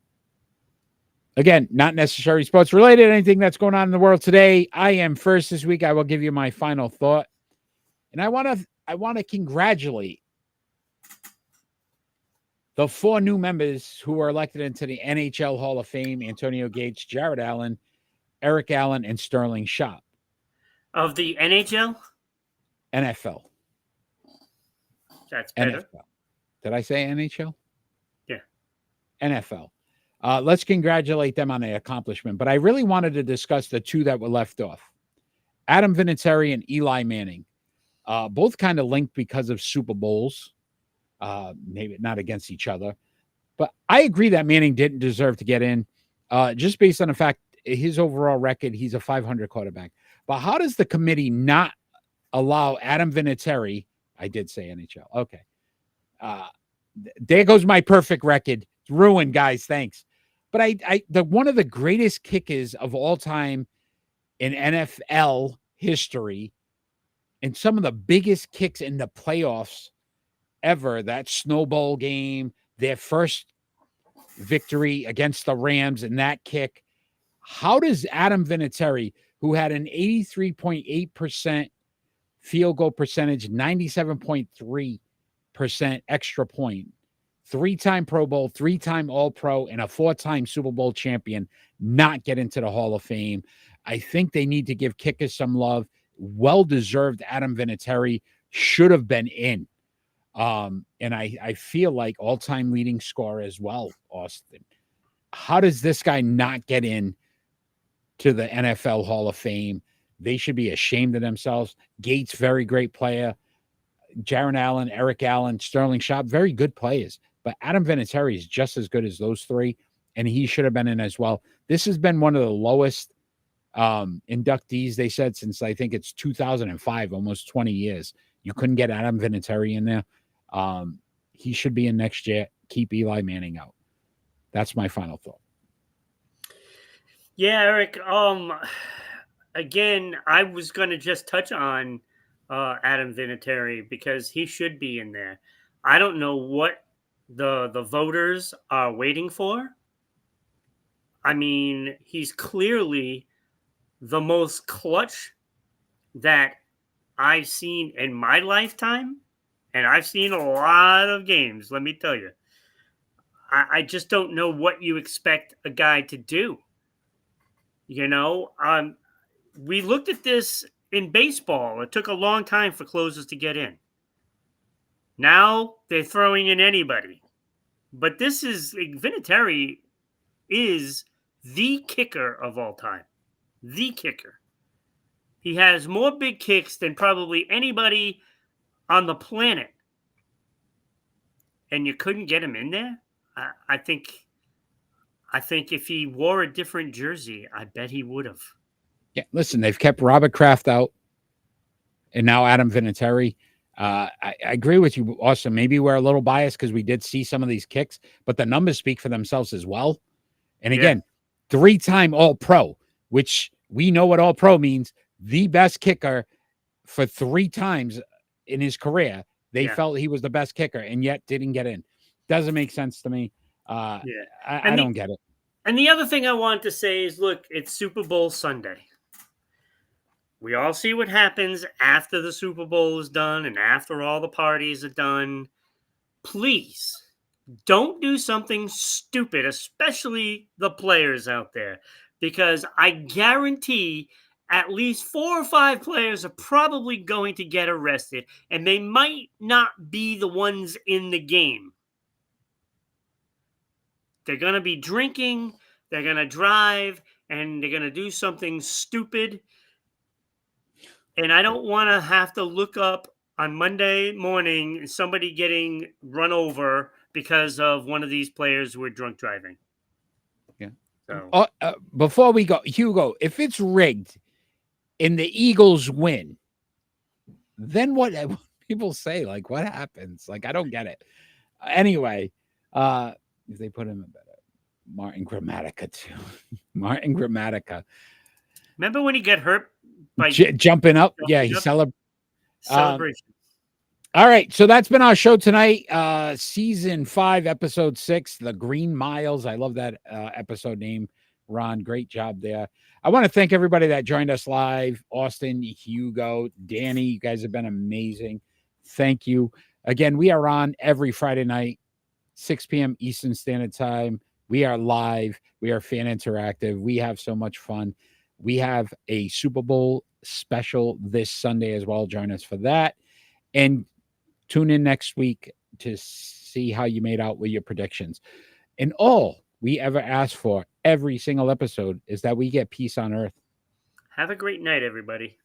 Again, not necessarily sports related, anything that's going on in the world today. I am first this week. I will give you my final thought. And I want to congratulate the 4 new members who were elected into the NHL Hall of Fame: Antonio Gates, Jared Allen, Eric Allen, and Sterling Shop. Of the NHL? NFL. That's better. NFL. Did I say NHL? Yeah. NFL. Let's congratulate them on the accomplishment. But I really wanted to discuss the 2 that were left off. Adam Vinatieri and Eli Manning. Both kind of linked because of Super Bowls. Maybe not against each other. But I agree that Manning didn't deserve to get in. Just based on the fact his overall record, he's a 500 quarterback. But how does the committee not allow Adam Vinatieri? I did say NHL. Okay. There goes my perfect record. It's ruined, guys. Thanks. But one of the greatest kickers of all time in NFL history and some of the biggest kicks in the playoffs ever, that snowball game, their first victory against the Rams and that kick. How does Adam Vinatieri, who had an 83.8% field goal percentage, 97.3% extra point, 3-time Pro Bowl, 3-time All-Pro, and a 4-time Super Bowl champion, not get into the Hall of Fame? I think they need to give kickers some love. Well-deserved. Adam Vinatieri should have been in. And I feel like all-time leading scorer as well, Austin. How does this guy not get in to the NFL Hall of Fame? They should be ashamed of themselves. Gates, very great player. Jaron Allen, Eric Allen, Sterling Sharp, very good players. But Adam Vinatieri is just as good as those three, and he should have been in as well. This has been one of the lowest inductees, they said, since I think it's 2005, almost 20 years. You couldn't get Adam Vinatieri in there. He should be in next year. Keep Eli Manning out. That's my final thought. Yeah, Eric. Again, I was going to just touch on Adam Vinatieri because he should be in there. I don't know what the voters are waiting for. I mean, he's clearly the most clutch that I've seen in my lifetime, and I've seen a lot of games, let me tell you. I just don't know what you expect a guy to do. You know, we looked at this in baseball. It took a long time for closers to get in. Now they're throwing in anybody. But Vinatieri is the kicker of all time. The kicker. He has more big kicks than probably anybody on the planet. And you couldn't get him in there? I think if he wore a different jersey, I bet he would have. Yeah, listen, they've kept Robert Kraft out, and now Adam Vinatieri. I agree with you, Austin. Maybe we're a little biased because we did see some of these kicks, but the numbers speak for themselves as well. And again, 3-time All-Pro, which we know what All-Pro means, the best kicker for 3 times in his career. They felt he was the best kicker and yet didn't get in. Doesn't make sense to me. I don't get it. And the other thing I want to say is, look, it's Super Bowl Sunday. We all see what happens after the Super Bowl is done and after all the parties are done. Please don't do something stupid, especially the players out there, because I guarantee at least 4 or 5 players are probably going to get arrested, and they might not be the ones in the game. They're going to be drinking, they're going to drive, and they're going to do something stupid. And I don't want to have to look up on Monday morning somebody getting run over because of one of these players who are drunk driving. Yeah. So. Before we go, Hugo, if it's rigged and the Eagles win, then what people say, like, what happens? Like, I don't get it. Anyway, if they put him in better. Martin Gramatica, too. Martin Gramatica. Remember when he got hurt by jumping up? Yeah, he celebrated. Celebration. All right, so that's been our show tonight. Season 5, episode 6, The Green Miles. I love that episode name, Ron. Great job there. I want to thank everybody that joined us live. Austin, Hugo, Danny, you guys have been amazing. Thank you. Again, we are on every Friday night, 6 p.m. Eastern Standard Time. We are live. We are fan interactive. We have so much fun. We have a Super Bowl special this Sunday as well. Join us for that. And tune in next week to see how you made out with your predictions. And all we ever ask for every single episode is that we get peace on earth. Have a great night, everybody.